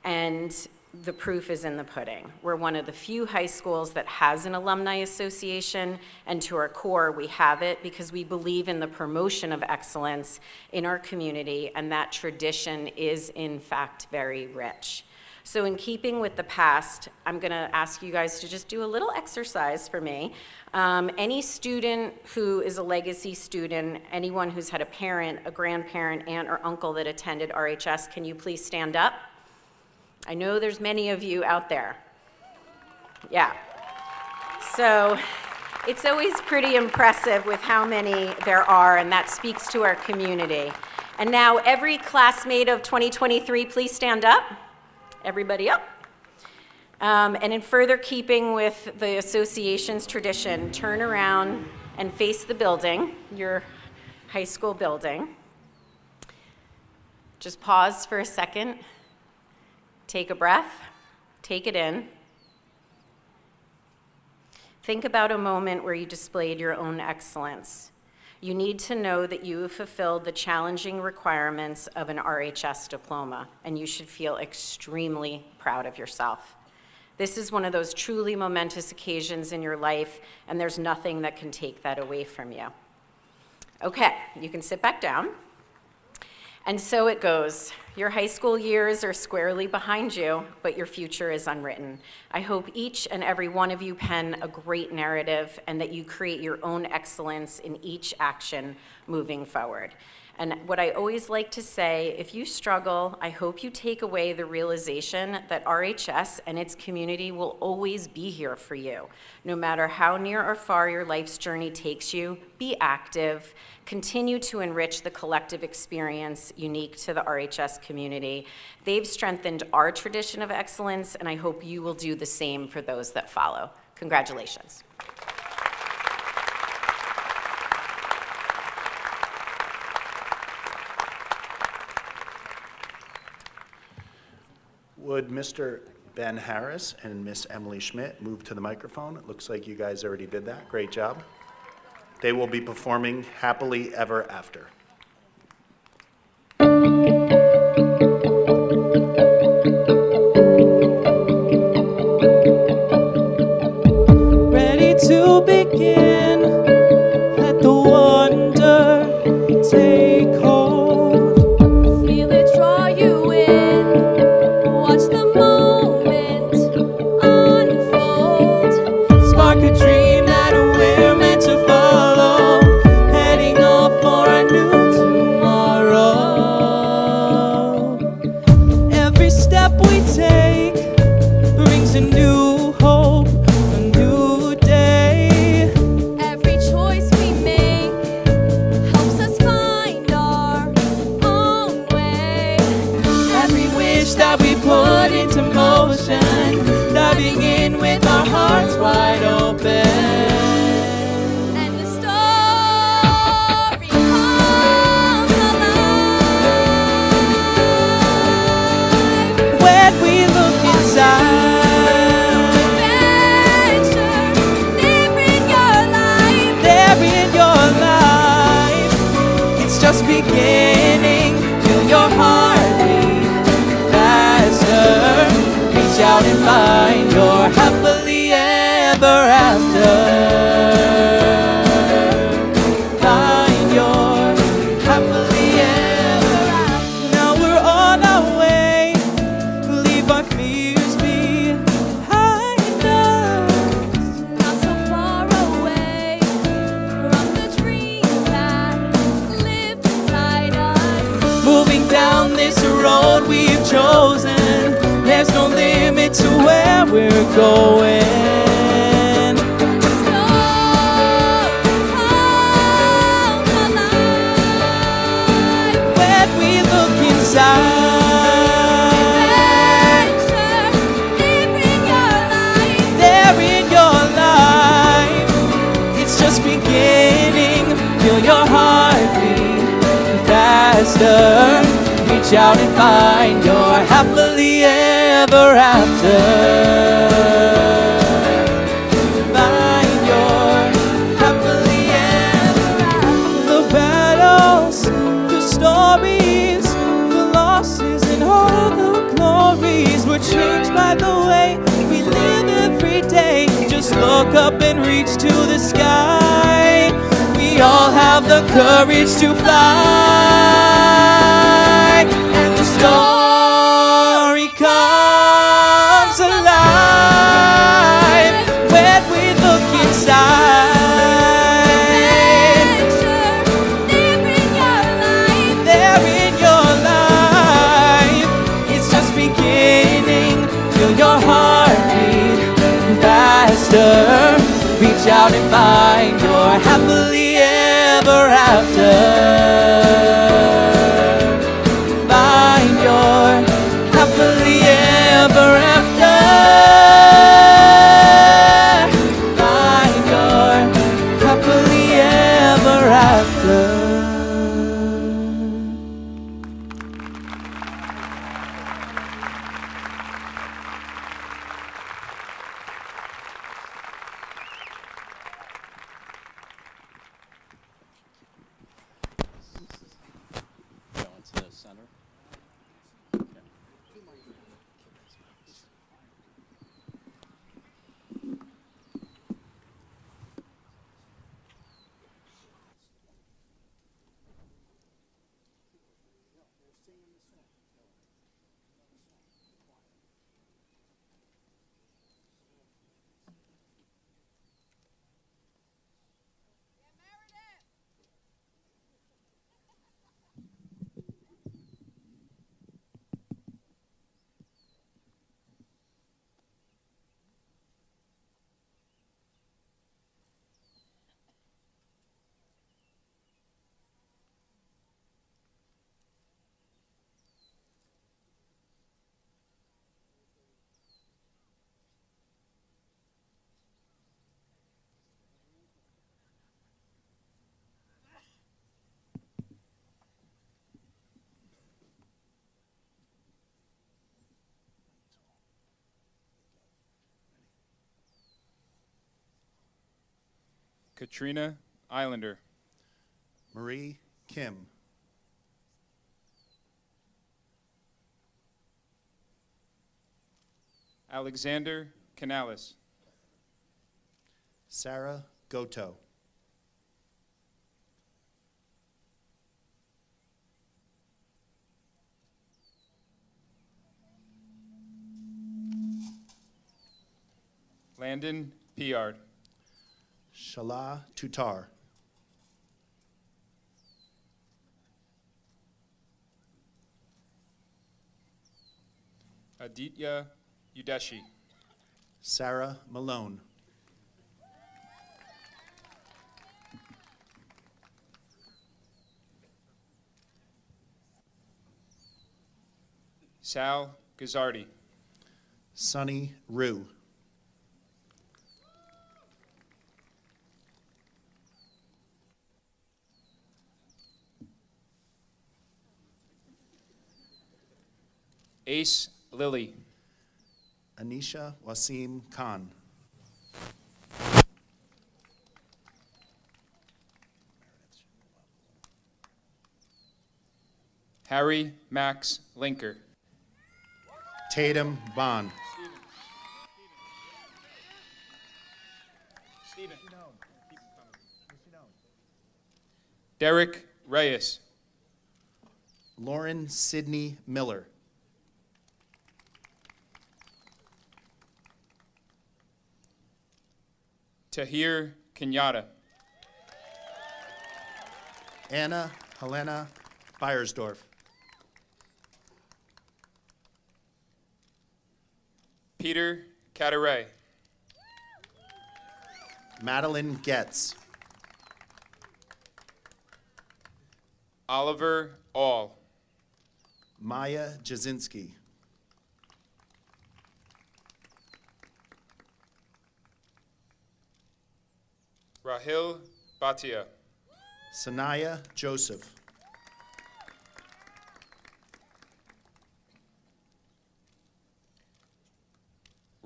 and the proof is in the pudding. We're one of the few high schools that has an alumni association, and to our core, we have it because we believe in the promotion of excellence in our community, and that tradition is, in fact, very rich. So in keeping with the past, I'm gonna ask you guys to just do a little exercise for me. Any student who is a legacy student, anyone who's had a parent, a grandparent, aunt, or uncle that attended RHS, can you please stand up? I know there's many of you out there. Yeah. So it's always pretty impressive with how many there are, and that speaks to our community. And now every classmate of 2023, please stand up. Everybody up. And in further keeping with the association's tradition, turn around and face the building, your high school building. Just pause for a second. Take a breath, take it in. Think about a moment where you displayed your own excellence. You need to know that you have fulfilled the challenging requirements of an RHS diploma, and you should feel extremely proud of yourself. This is one of those truly momentous occasions in your life, and there's nothing that can take that away from you. Okay, you can sit back down. And so it goes. Your high school years are squarely behind you, but your future is unwritten. I hope each and every one of you pen a great narrative and that you create your own excellence in each action moving forward. And what I always like to say, if you struggle, I hope you take away the realization that RHS and its community will always be here for you. No matter how near or far your life's journey takes you, be active, continue to enrich the collective experience unique to the RHS community. They've strengthened our tradition of excellence, and I hope you will do the same for those that follow. Congratulations. Would Mr. Ben Harris and Miss Emily Schmidt move to the microphone? It looks like you guys already did that. Great job. They will be performing Happily Ever After. Ready to begin, let the wonder take hold. Feel it draw you in. Watch the moment unfold. Spark a dream that we're meant to follow, heading off for a new tomorrow. Every step we take brings a new hope, a new day. Every choice we make helps us find our own way. Every wish that we put into motion, diving in with our hearts wide open. And the story comes alive. When we look inside, Adventure, they're in your life. they're in your life. It's just beginning. Feel your heart beat faster. Reach out and find your happily ever after. Find your happily ever after. Now we're on our way. Leave our fears behind us. Not so far away from the dreams that live inside us. Moving down this road we've chosen, there's no limit to where we're going. When we look inside, out and find your happily ever after. Find your happily ever after. The battles, the stories, the losses, and all the glories were changed by the way we live every day. Just look up and reach to the sky. We all have the courage to fly, and the story comes alive when we look inside. They're in your life. It's just beginning. Feel your heartbeat faster. Reach out and find your happily ever after. Find your happily ever after. Find your happily ever after. Katrina Islander. Marie Kim. Alexander Canales. Sarah Goto. Landon Piard. Shala Tutar. Aditya Udeshi. Sarah Malone. Sal Gazzardi. Sunny Rue. Ace Lilly. Anisha Wasim Khan. Harry Max Linker. Tatum Bond. Derek Reyes. Lauren Sidney Miller. Tahir Kenyatta. Anna Helena Beiersdorf. Peter Cataray. Madeline Getz. Oliver All. Maya Jasinski. Rahil Bhatia. Sanaya Joseph.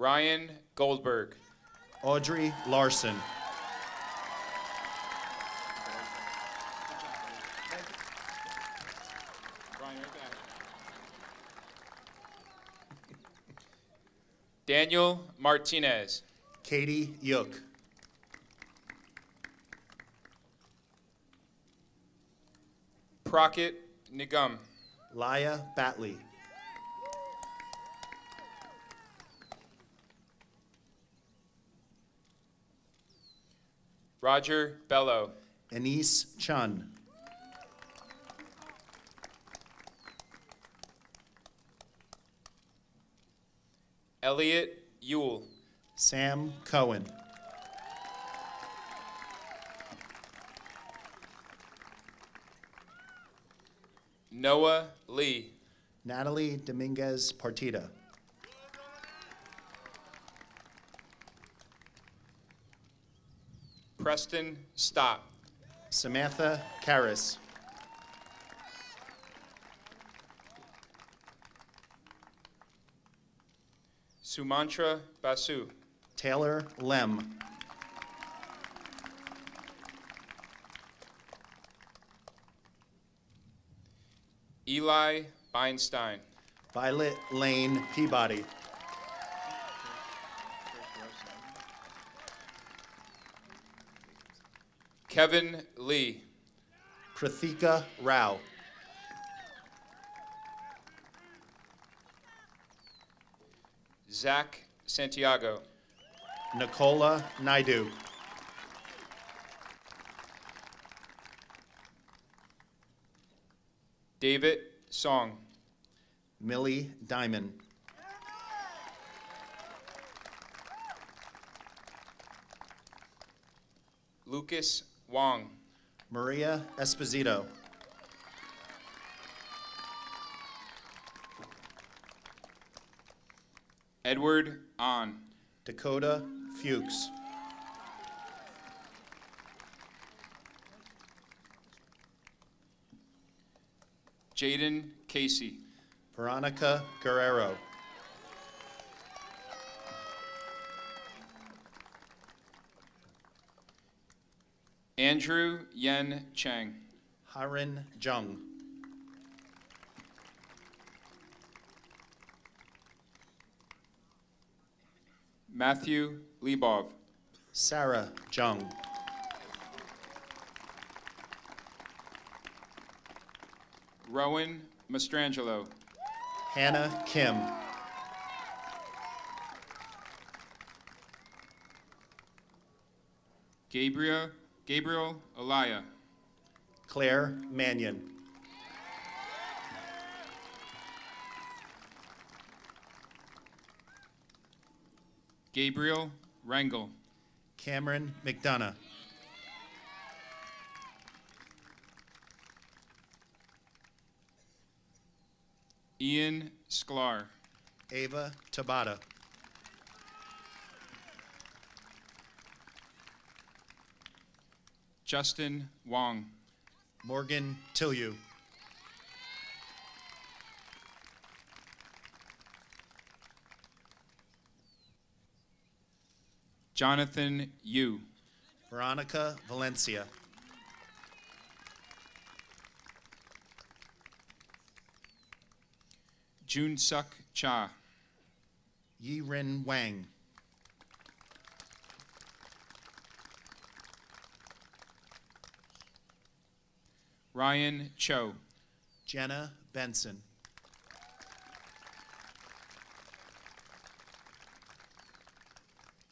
Ryan Goldberg. Audrey Larson. Daniel Martinez. Katie Yook. Prockett Nigum. Laya Batley. Roger Bello. Anise Chun. Elliot Ewell. Sam Cohen. Noah Lee. Natalie Dominguez Partida. Preston Stott. Samantha Karras. Sumantra Basu. Taylor Lem. Eli Feinstein. Violet Lane Peabody. Kevin Lee. Krithika Rao. Zach Santiago. Nicola Naidu. David Song. Millie Diamond. Lucas Wong. Maria Esposito. Edward On. Dakota Fuchs. Jaden Casey. Veronica Guerrero. Andrew Yen Chang. Harin Jung. Matthew Lebov. Sarah Jung. Rowan Mastrangelo. Hannah Kim. Gabriel Olaya. Claire Mannion. Gabriel Rangel. Cameron McDonough. Ian Sklar. Ava Tabata. Justin Wong. Morgan Tillieu. Jonathan Yu. Veronica Valencia. Jun Suk Cha. Yi Rin Wang. Ryan Cho. Jenna Benson.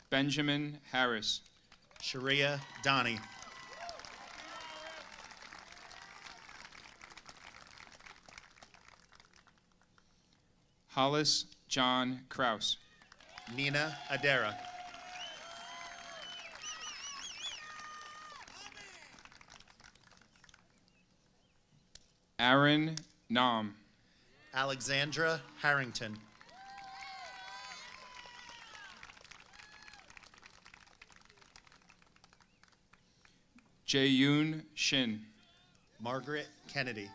Benjamin Harris. Sharia Donnie. Hollis John Kraus. Nina Adera. Aaron Nam. Alexandra Harrington. Jaeyoon Shin. Margaret Kennedy.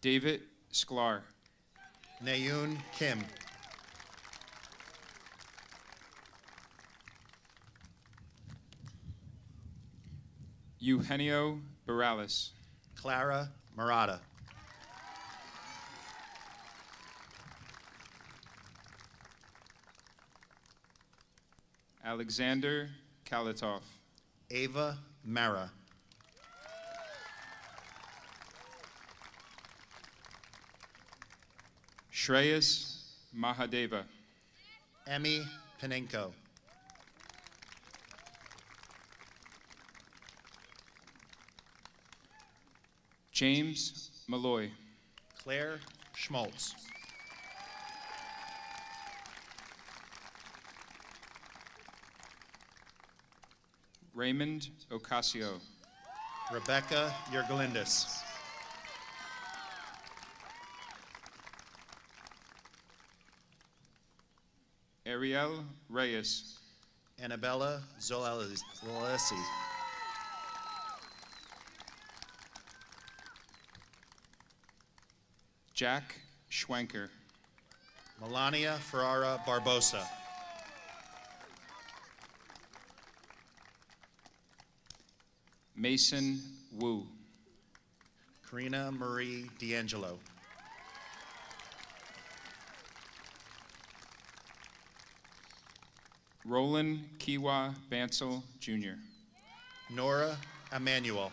David Sklar. Nayun Kim. Eugenio Barales. Clara Murata. Alexander Kalatov. Ava Mara. Shreyas Mahadeva. Emmy Penenko. James Malloy. Claire Schmaltz. Raymond Ocasio. Rebecca Yergalindis. Ariel Reyes. Annabella Zolesi. Jack Schwenker. Melania Ferrara Barbosa. Mason Wu. Karina Marie D'Angelo. Roland Kiwa Bansel, Jr. Nora Emanuel.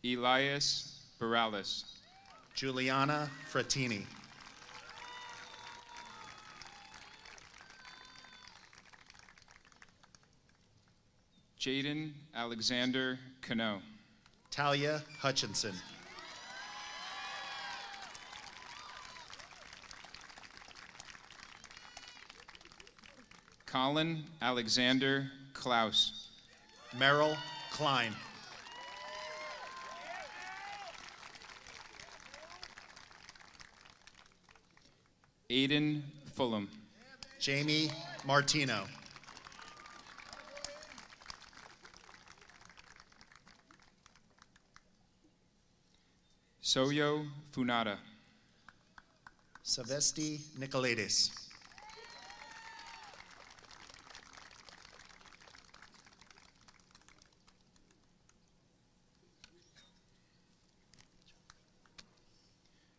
Elias Barales. Juliana Frattini. Jaden Alexander Cano. Talia Hutchinson. Colin Alexander Klaus. Merrill Klein. Aiden Fulham. Jamie Martino. Soyo Funada. Savesti Nicolaitis.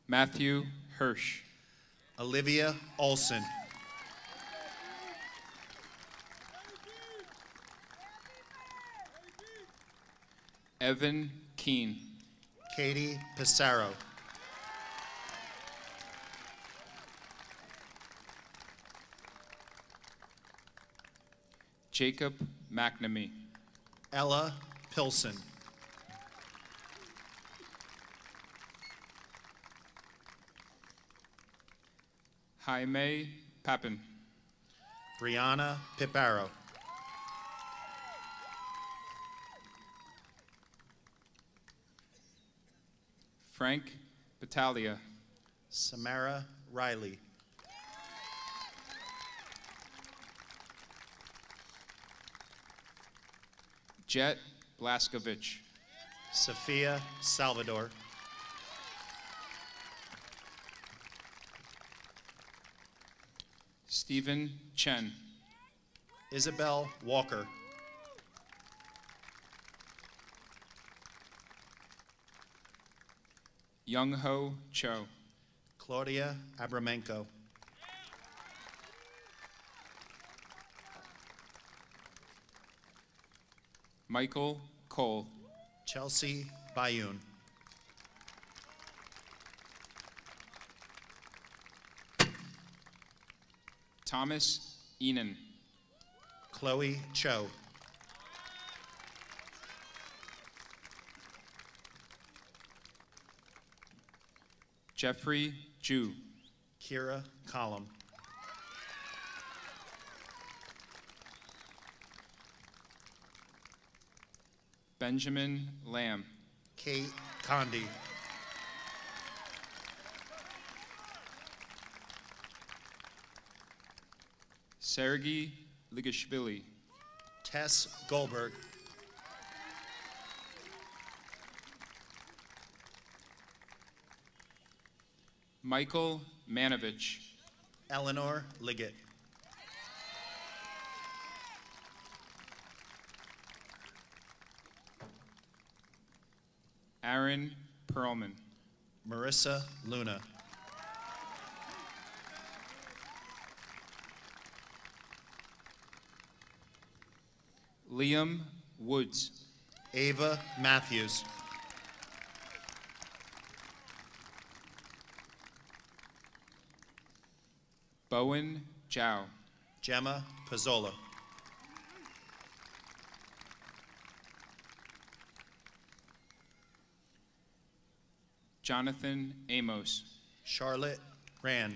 Matthew Hirsch. Olivia Olson. Evan Keene. Katie Pissarro. Jacob McNamee. Ella Pilson. Jaime Papin. Brianna Piparo. Frank Battaglia. Samara Riley. Jet Blaskovich. Sophia Salvador. Stephen Chen. Isabel Walker. Young Ho Cho. Claudia Abramenko. Michael Cole. Chelsea Bayun. Thomas Enan. Chloe Cho. Jeffrey Ju. Kira Collum. Benjamin Lamb. Kate Condi. Sergey Ligashvili. Tess Goldberg. Michael Manovich. Eleanor Liggett. Aaron Perlman. Marissa Luna. Liam Woods. Ava Matthews. Bowen Zhao. Gemma Pizzola. Jonathan Amos. Charlotte Rand.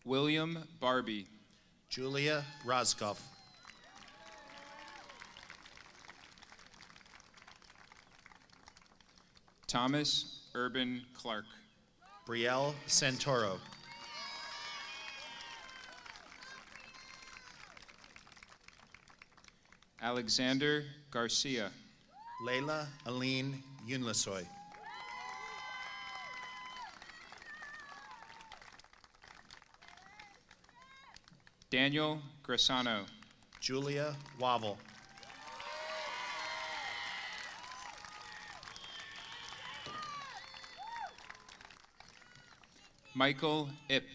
William Barbie. Julia Roskoff. Thomas Urban Clark. Brielle Santoro. Alexander Garcia. Layla Aline Yunlasoy. Daniel Grassano. Julia Wavel. Michael Ip.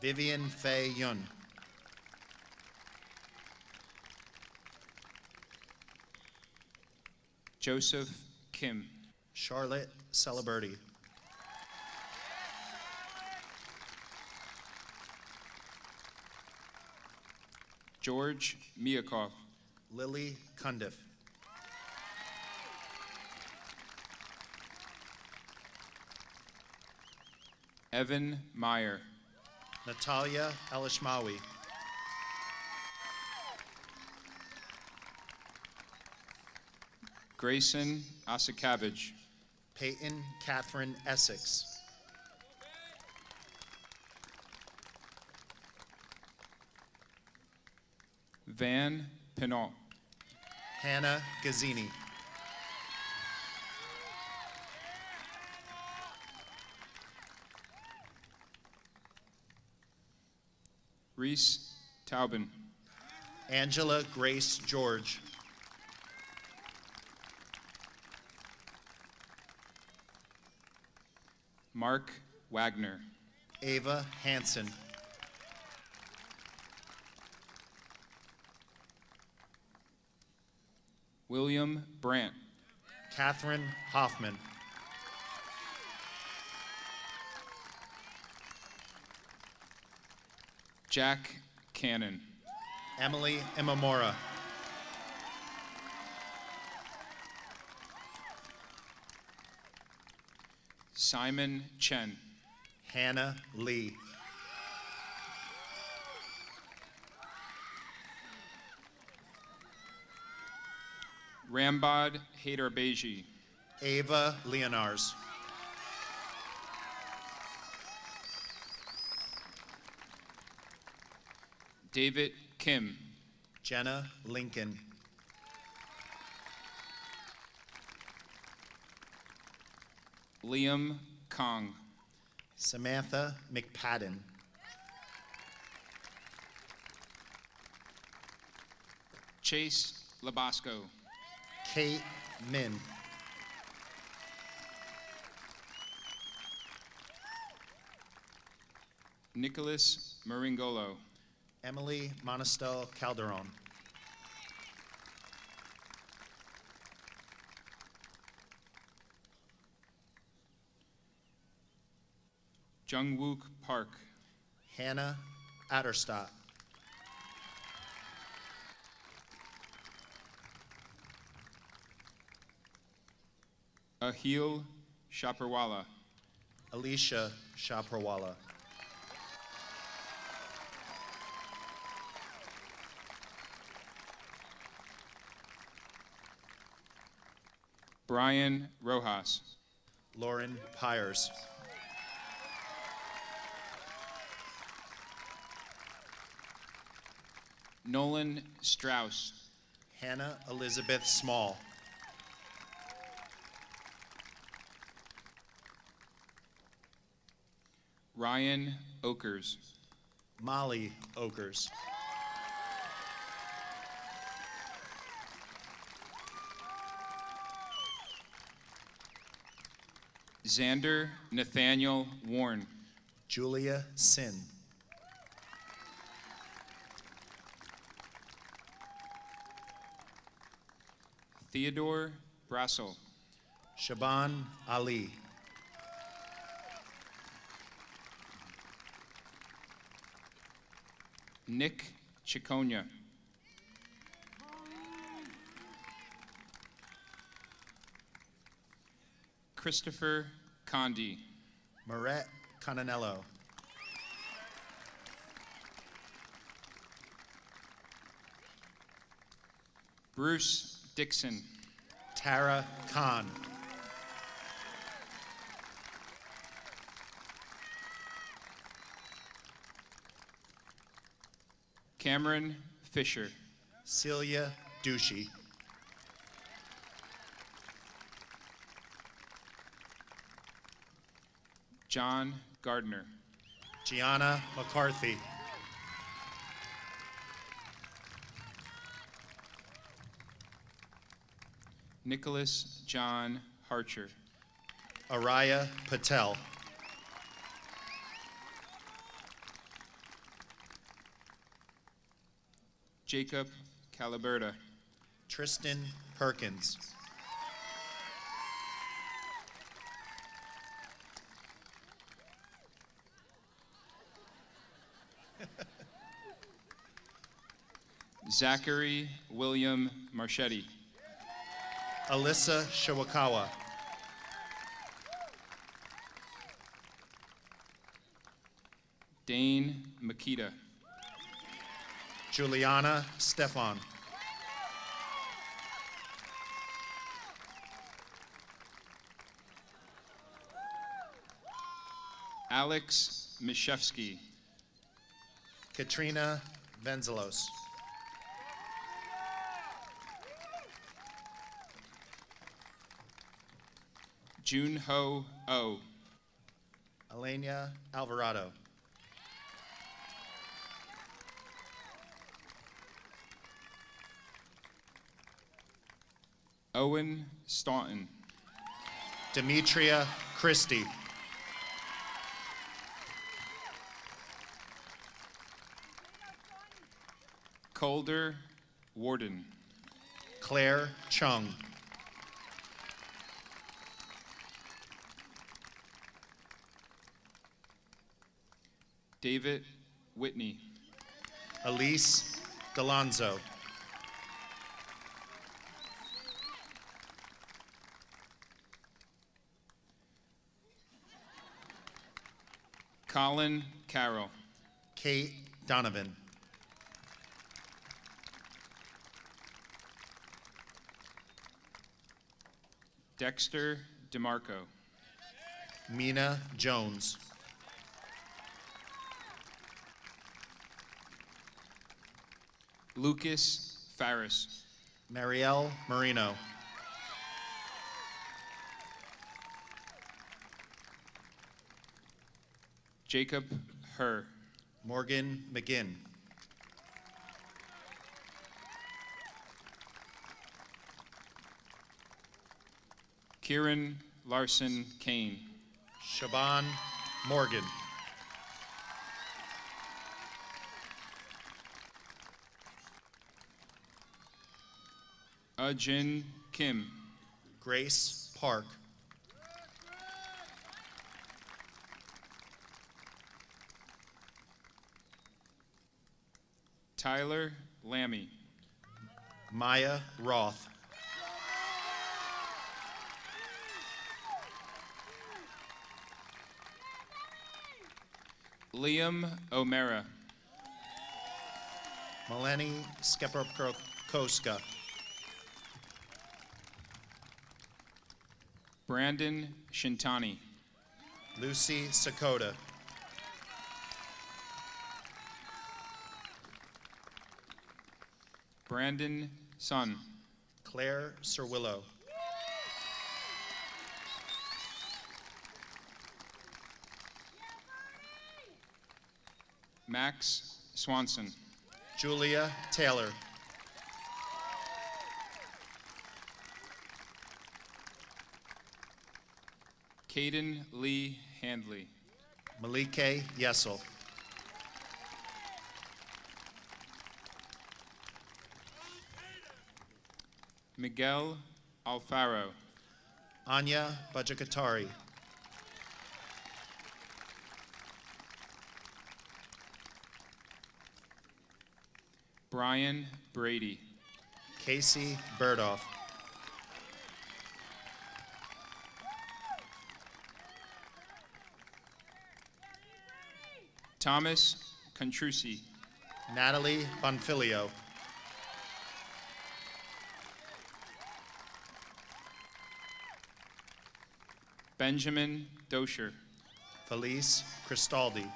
Vivian Fei Yun. Joseph Kim. Charlotte Celebrity. George Miakov. Lily Cundiff. Evan Meyer. Natalia Elishmawi. Grayson Asakavage. Peyton Catherine Essex. Van Pinot. Hannah Gazzini. Reese Taubin. Angela Grace George. Mark Wagner. Ava Hansen. William Brandt. Catherine Hoffman. Jack Cannon. Emily Imamora. Simon Chen. Hannah Lee. Rambod Haydarbeji. Ava Leonars. David Kim. Jenna Lincoln. Liam Kong. Samantha McPadden. Chase Labasco. Kate Min. Nicholas Maringolo. Emily Monistel Calderon. Jungwook Park. Hannah Adderstadt. Ahil Shaparwala. Alicia Shaparwala. Brian Rojas. Lauren Pyers. Nolan Strauss. Hannah Elizabeth Small. Ryan Okers. Molly Okers. Xander Nathaniel Warren. Julia Sin. Theodore Brassel. Shaban Ali. Nick Chiconia. Christopher Condi. Maret Cananello. Bruce Dixon. Tara Khan. Cameron Fisher. Celia Ducey. John Gardner. Gianna McCarthy. Nicholas John Harcher. Araya Patel. Jacob Caliberta. Tristan Perkins. Zachary William Marchetti. Alyssa Shawakawa. Dane Makita. Juliana Stefan. Alex Mishevsky. Katrina Venzelos. Junho Oh. Elena Alvarado. Owen Staunton. Demetria Christie. Calder Warden. Claire Chung. David Whitney. Elise Delonzo. Colin Carroll. Kate Donovan. Dexter DeMarco. Mina Jones. Lucas Farris. Marielle Marino. Jacob Herr. Morgan McGinn. Kieran Larson Kane. Shaban Morgan. Ajin Kim. Grace Park. Tyler Lammy. Maya Roth. Liam O'Mara. Melanie Skepropkoska. Brandon Shintani. Lucy Sakota. Brandon Sun. Claire Serwillo. Max Swanson. Julia Taylor. Caden Lee Handley. Malike Yessel. Miguel Alfaro. Anya Bajakatari. Brian Brady. Casey Burdoff. Thomas Contrusi. Natalie Bonfilio. Benjamin Dosher. Felice Cristaldi.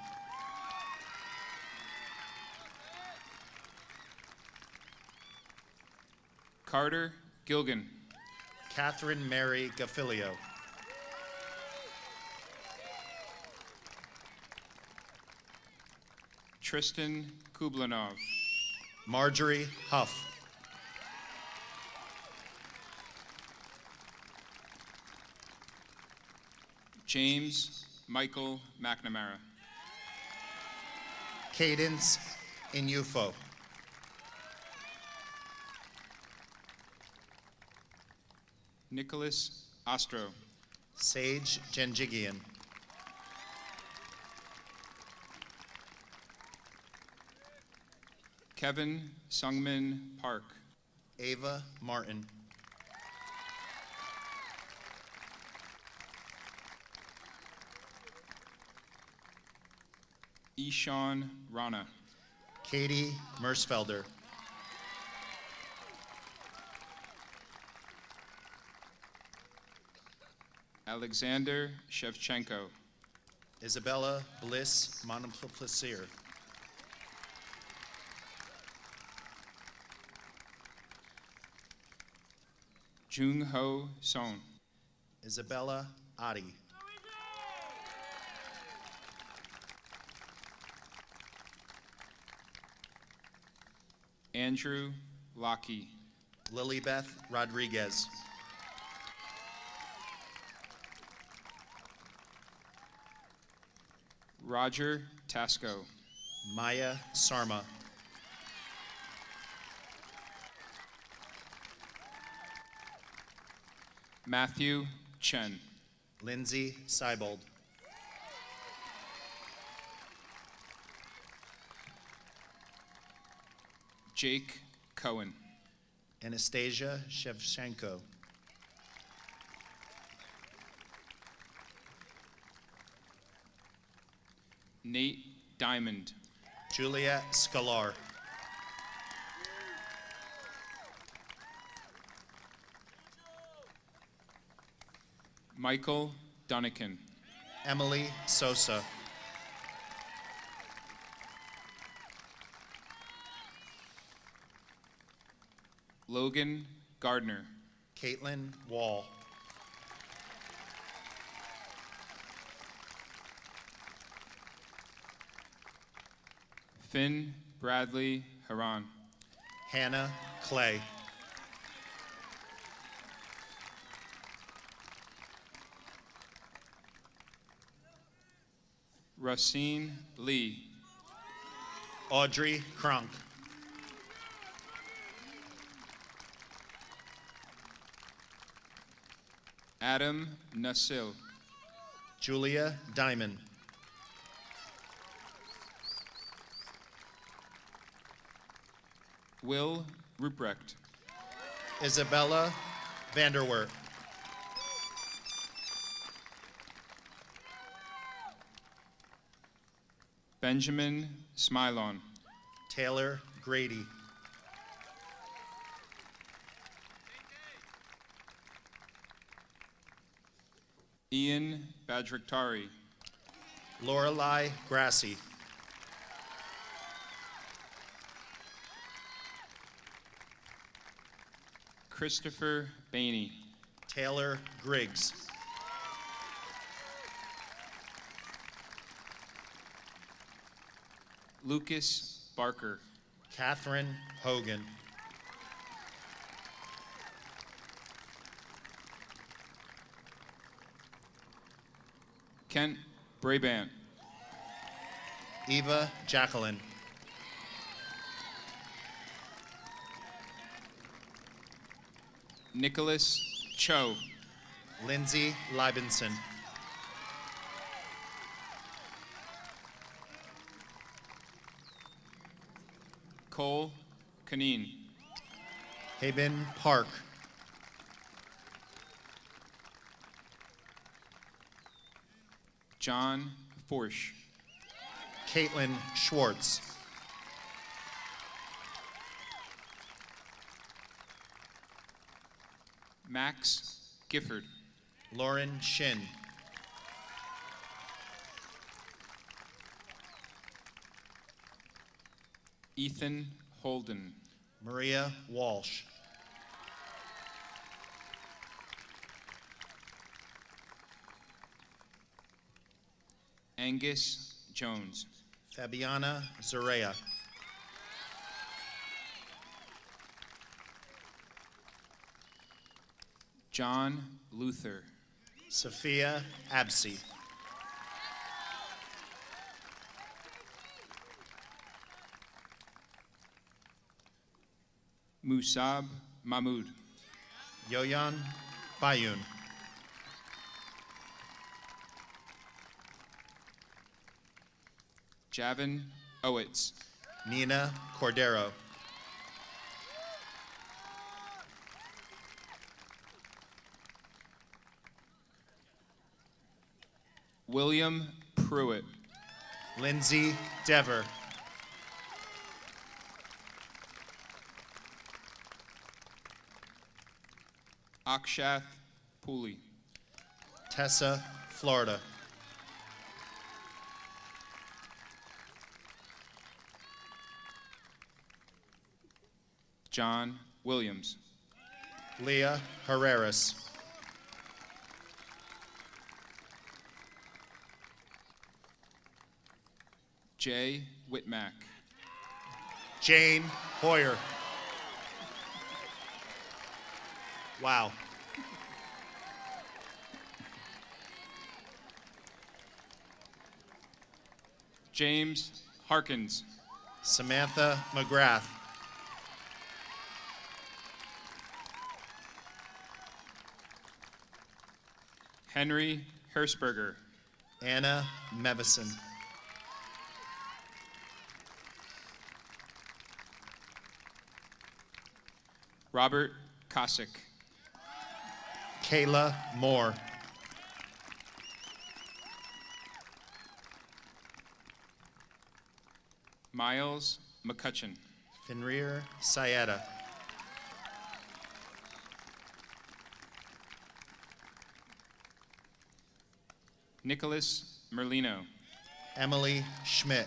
Carter Gilgan. Catherine Mary Gaffilio. Tristan Kublanov. Marjorie Huff. James Michael McNamara. Cadence Inyufo. Nicholas Ostro. Sage Genjigian. Kevin Sungmin Park. Ava Martin. Ishan Rana. Katie Mersfelder. Alexander Shevchenko. Isabella Bliss Montplaisir. Jung Ho Son. Isabella Adi. Andrew Lockey. Lilybeth Rodriguez. Roger Tasco. Maya Sarma. Matthew Chen. Lindsay Seibold. Jake Cohen. Anastasia Shevchenko. Nate Diamond. Julia Scalar. Michael Dunnican. Emily Sosa. Logan Gardner. Caitlin Wall. Finn Bradley Haran. Hannah Clay. Racine Lee. Audrey Kronk. Adam Nasil. Julia Diamond. Will Ruprecht. Isabella Vanderwerf. Benjamin Smilon. Taylor Grady. Ian Badriktari. Lorelei Grassi. Christopher Bainey. Taylor Griggs. Lucas Barker. Catherine Hogan. Kent Brabant. Eva Jacqueline. Nicholas Cho. Lindsay Libenson. Cole Canine. Haben Park. John Forsch. Caitlin Schwartz. Max Gifford. Lauren Shin. Ethan Holden. Maria Walsh. Angus Jones. Fabiana Zorea. John Luther. Sophia Absey. Musab Mahmood. Yoyan Bayun. Javin Owitz. Nina Cordero. William Pruitt. Lindsay Dever. Akshath Pooley. Tessa Florida. John Williams. Leah Herreras. Jay Whitmack. Jane Hoyer. Wow. James Harkins. Samantha McGrath. Henry Hersberger. Anna Mevison. Robert Kosick. Kayla Moore. Miles McCutcheon. Fenrir Sayeda. Nicholas Merlino. Emily Schmidt.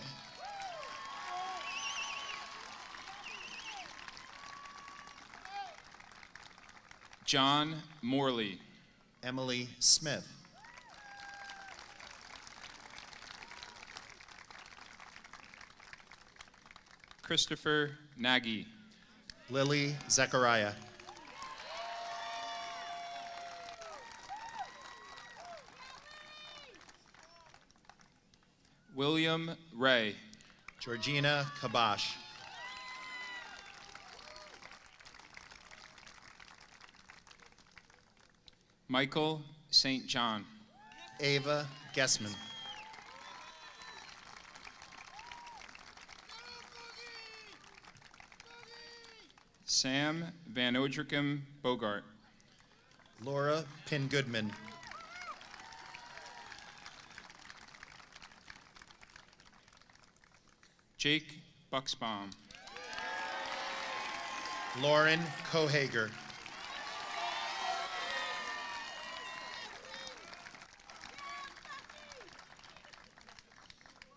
John Morley. Emily Smith. Christopher Nagy. Lily Zechariah. William Ray. Georgina Kabash. Michael St. John. Ava Gessman. Sam Van Odricum Bogart. Laura Pin Goodman. Jake Bucksbaum. Lauren Kohager.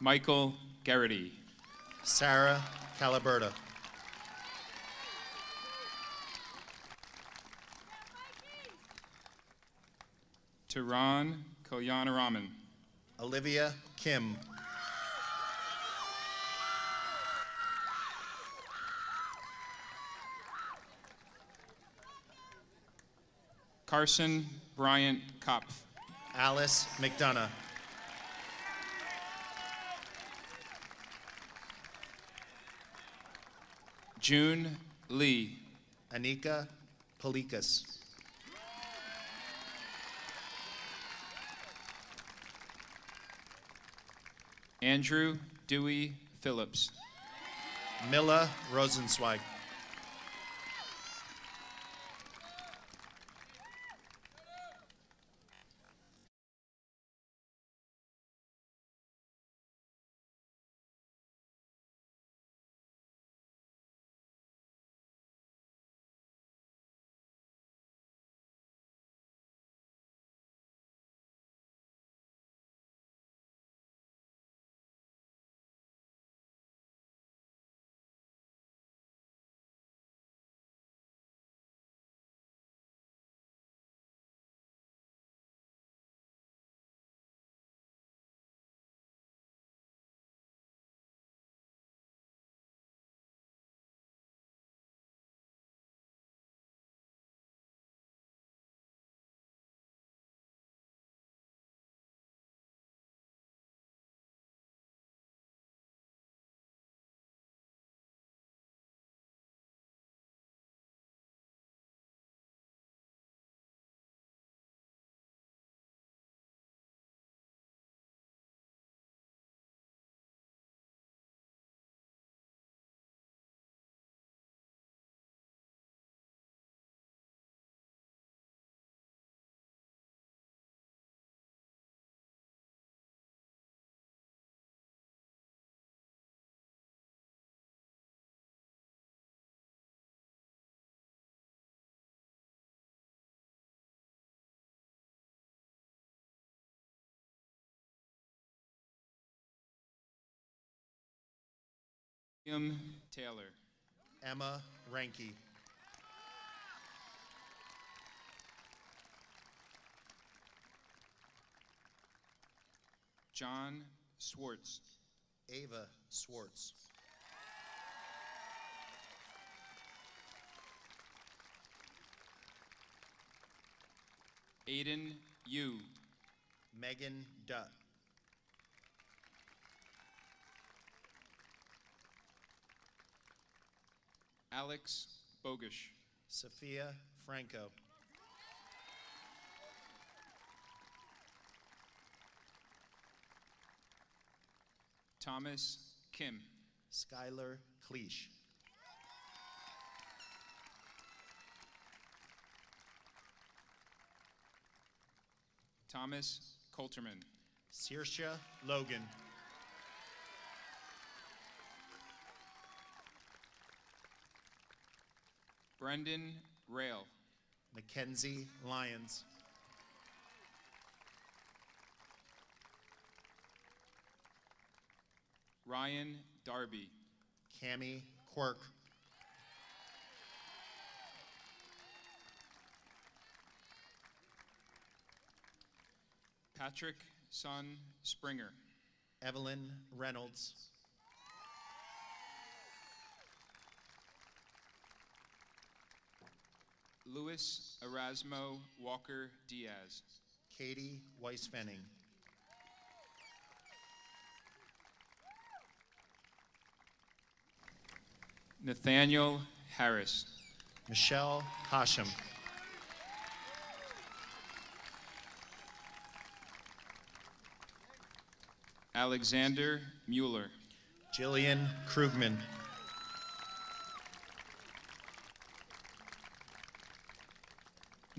Michael Garrity. Sarah Calaberta. Tehran Kalyanaraman. Olivia Kim. Carson Bryant Kopf. Alice McDonough. June Lee. Anika Polikas. Andrew Dewey Phillips. Milla Rosenzweig. William Taylor. Emma Ranke. John Swartz. Ava Swartz. Aiden Yu. Megan Dutt. Alex Bogish. Sophia Franco. Thomas Kim. Skylar Cleash. Thomas Coulterman. Saoirse Logan. Brendan Rail. Mackenzie Lyons. Ryan Darby. Cami Quirk. Patrick Son Springer. Evelyn Reynolds. Louis Erasmo Walker Diaz. Katie Weisfenning. Nathaniel Harris. Michelle Hashem. Alexander Mueller. Jillian Krugman.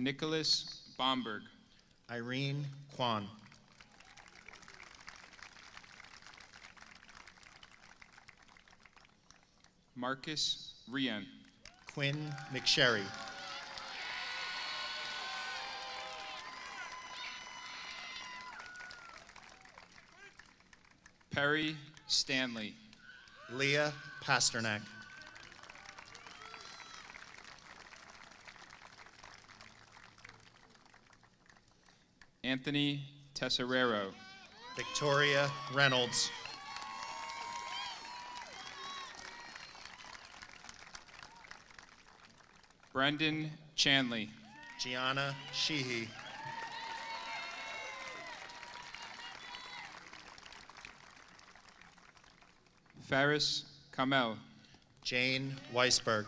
Nicholas Bomberg. Irene Kwan. Marcus Rian. Quinn McSherry. Perry Stanley. Leah Pasternak. Anthony Tesserero. Victoria Reynolds. Brendan Chanley. Gianna Sheehy. Faris Kamel. Jane Weisberg.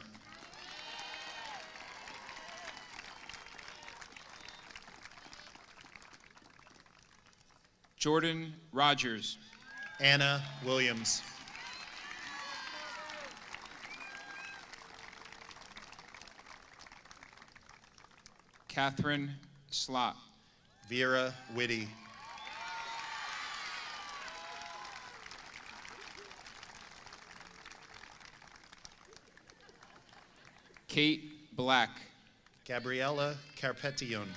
Jordan Rogers. Anna Williams. Catherine Slott. Vera Whitty. Kate Black. Gabriella Carpetillon.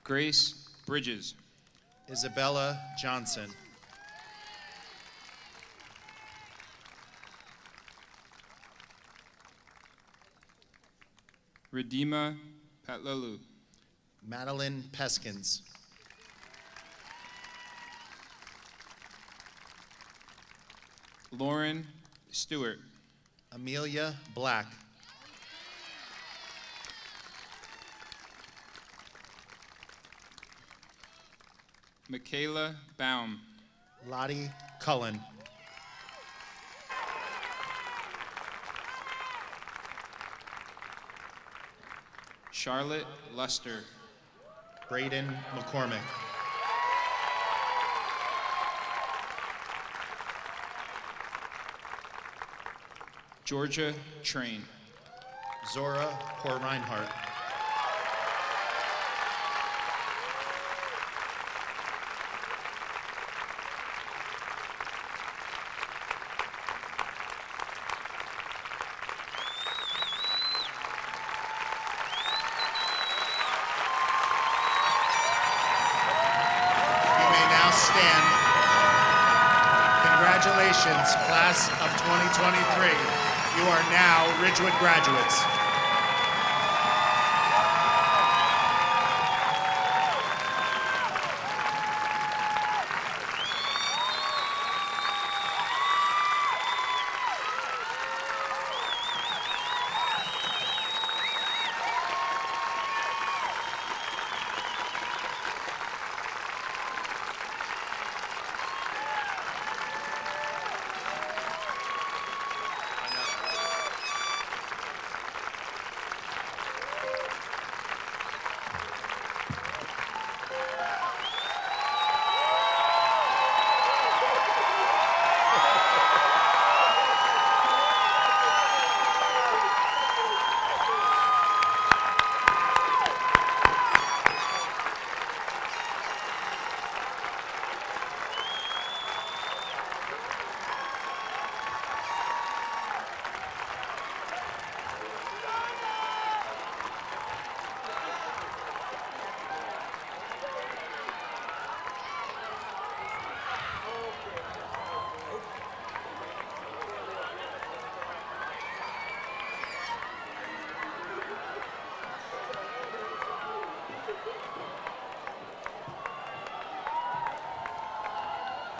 Grace Bridges. Isabella Johnson. Redima Patlalu. Madeline Peskins. Lauren Stewart. Amelia Black. Michaela Baum. Lottie Cullen. Charlotte Luster. Braden McCormick. Georgia Train. Zora Poor Reinhardt. Stand. Congratulations, class of 2023. You are now Ridgewood graduates.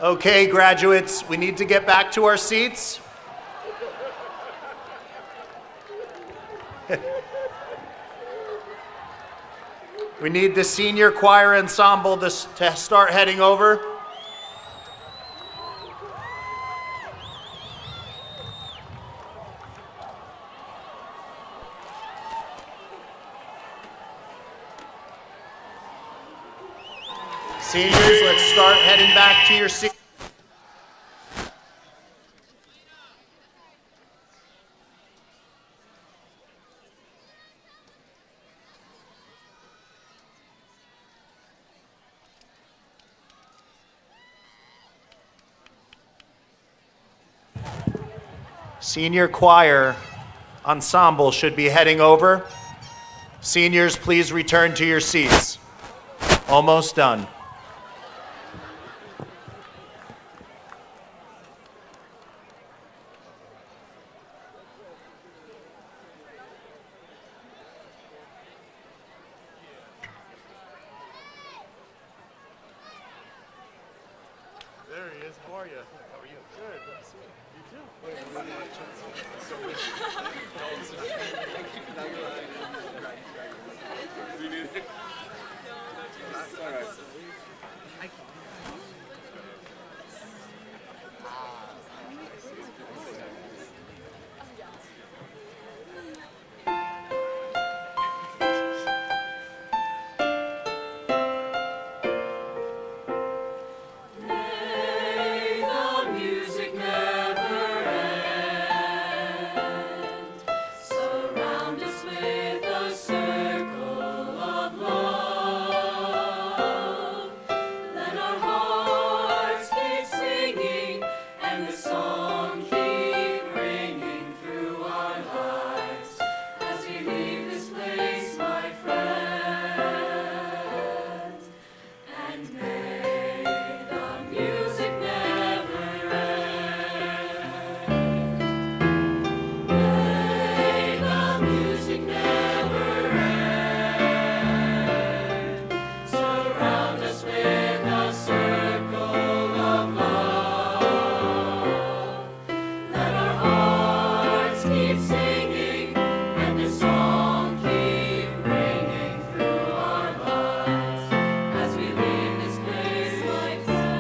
Okay, graduates, we need to get back to our seats. We need the senior choir ensemble to start heading over. Seniors, let's start heading back to your seats. Senior choir ensemble should be heading over. Seniors, please return to your seats. Almost done. is for you. How are you? Good. You too. That's all right. Surround us with a circle of love. Let our hearts keep singing and the song keep ringing through our lives as we leave this place, my friend. And may the music never end. May the music never end. Surround us with a circle of love. Let our hearts keep singing and the song keep ringing through our lives as we leave this place, my friend.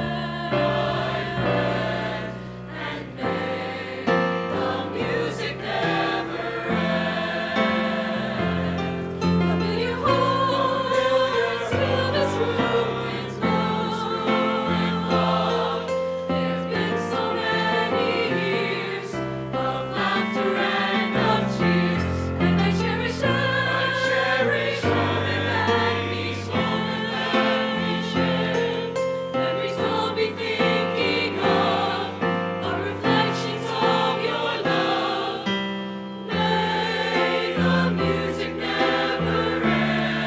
And may the music never end. Fill your hearts, fill this room with love. There've been so many years of laughter and of tears, and I cherish moment that we shared. Memories I'll be thinking of are reflections of your love. May the music never end.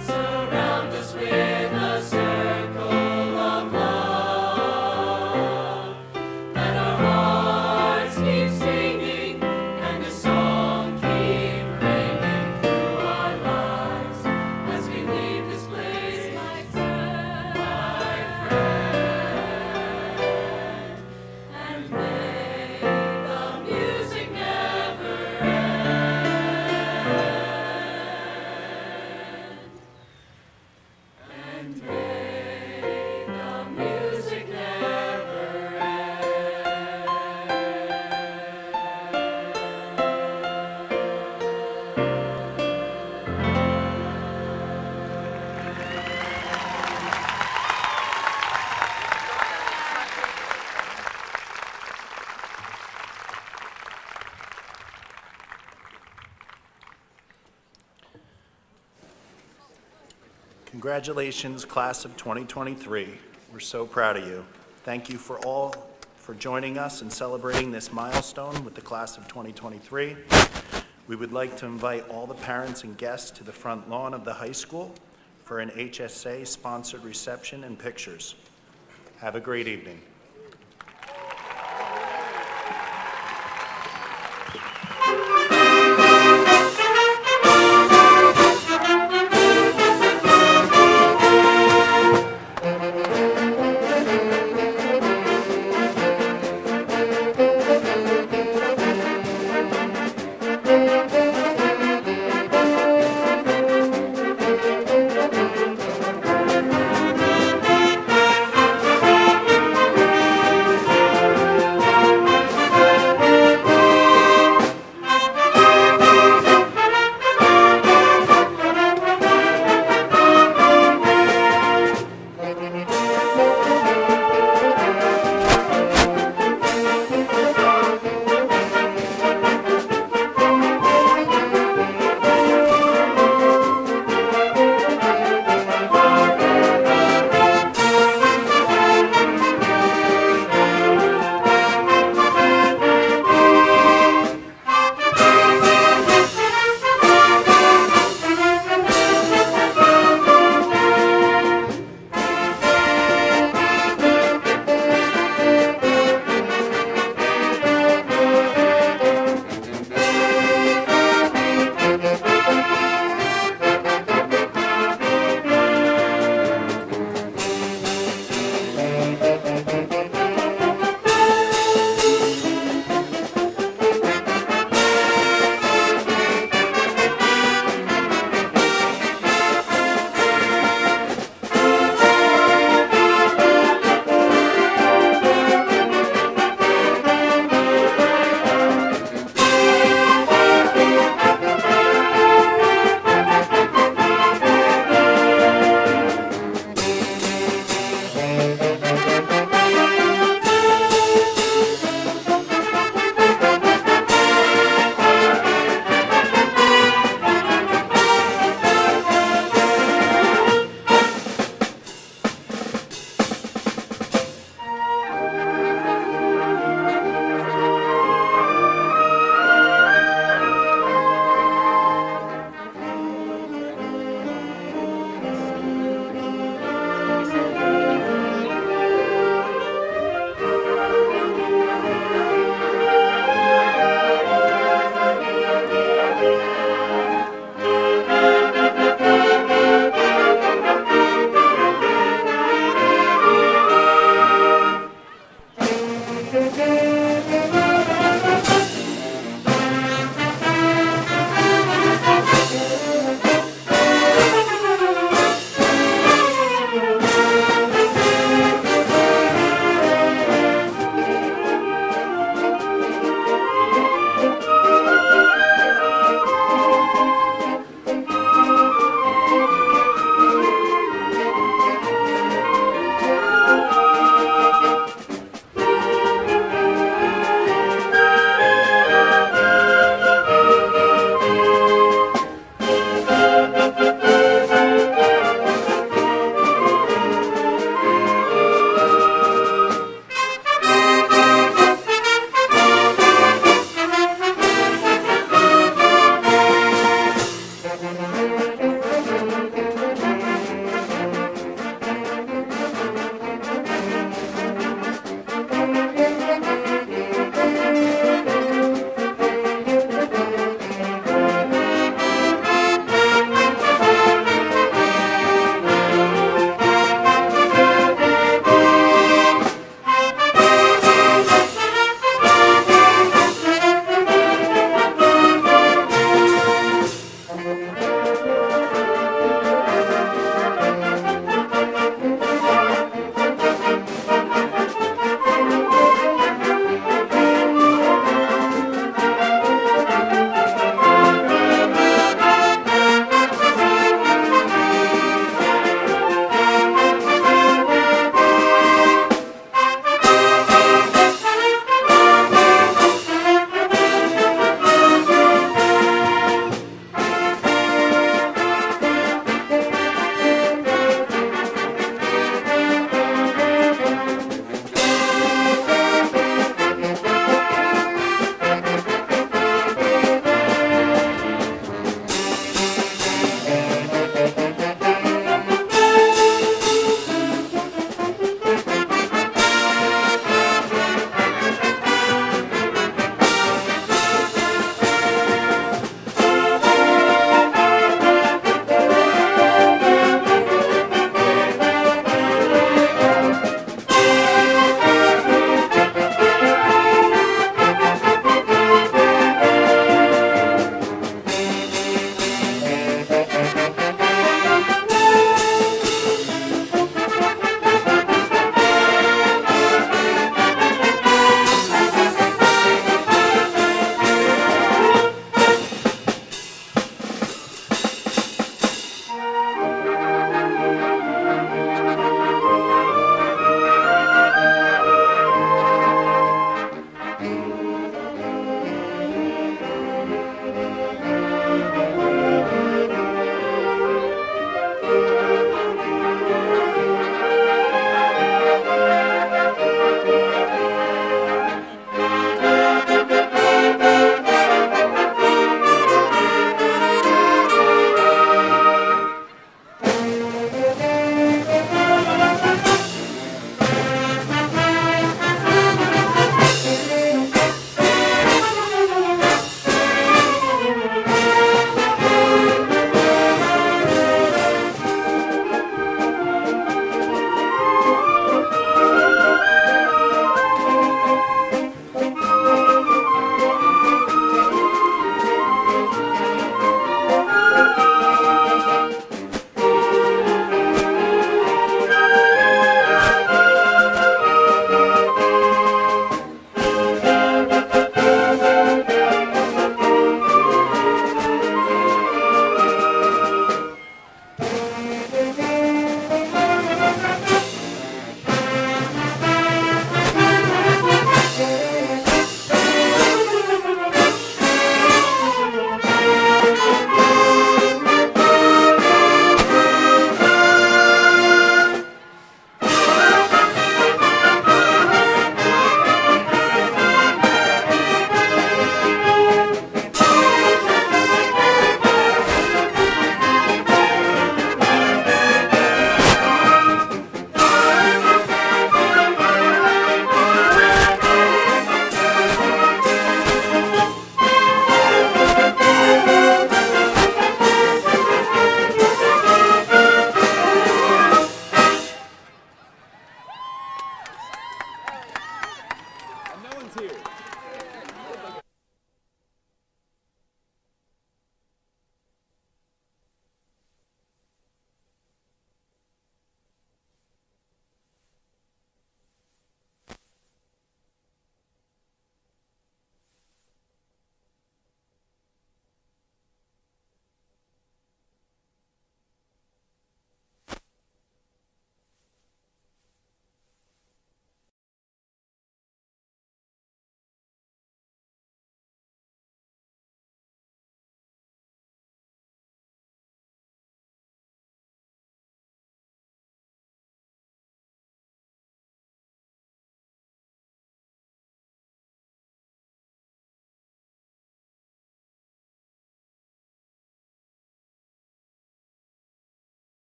Surround us with a circle of love. Let our hearts keep singing and the song keep ringing through our lives as we leave this place, my friend. And may the music never end. And may the music never Congratulations, class of 2023. We're so proud of you. Thank you for all for joining us and celebrating this milestone with the class of 2023. We would like to invite all the parents and guests to the front lawn of the high school for an HSA-sponsored reception and pictures. Have a great evening.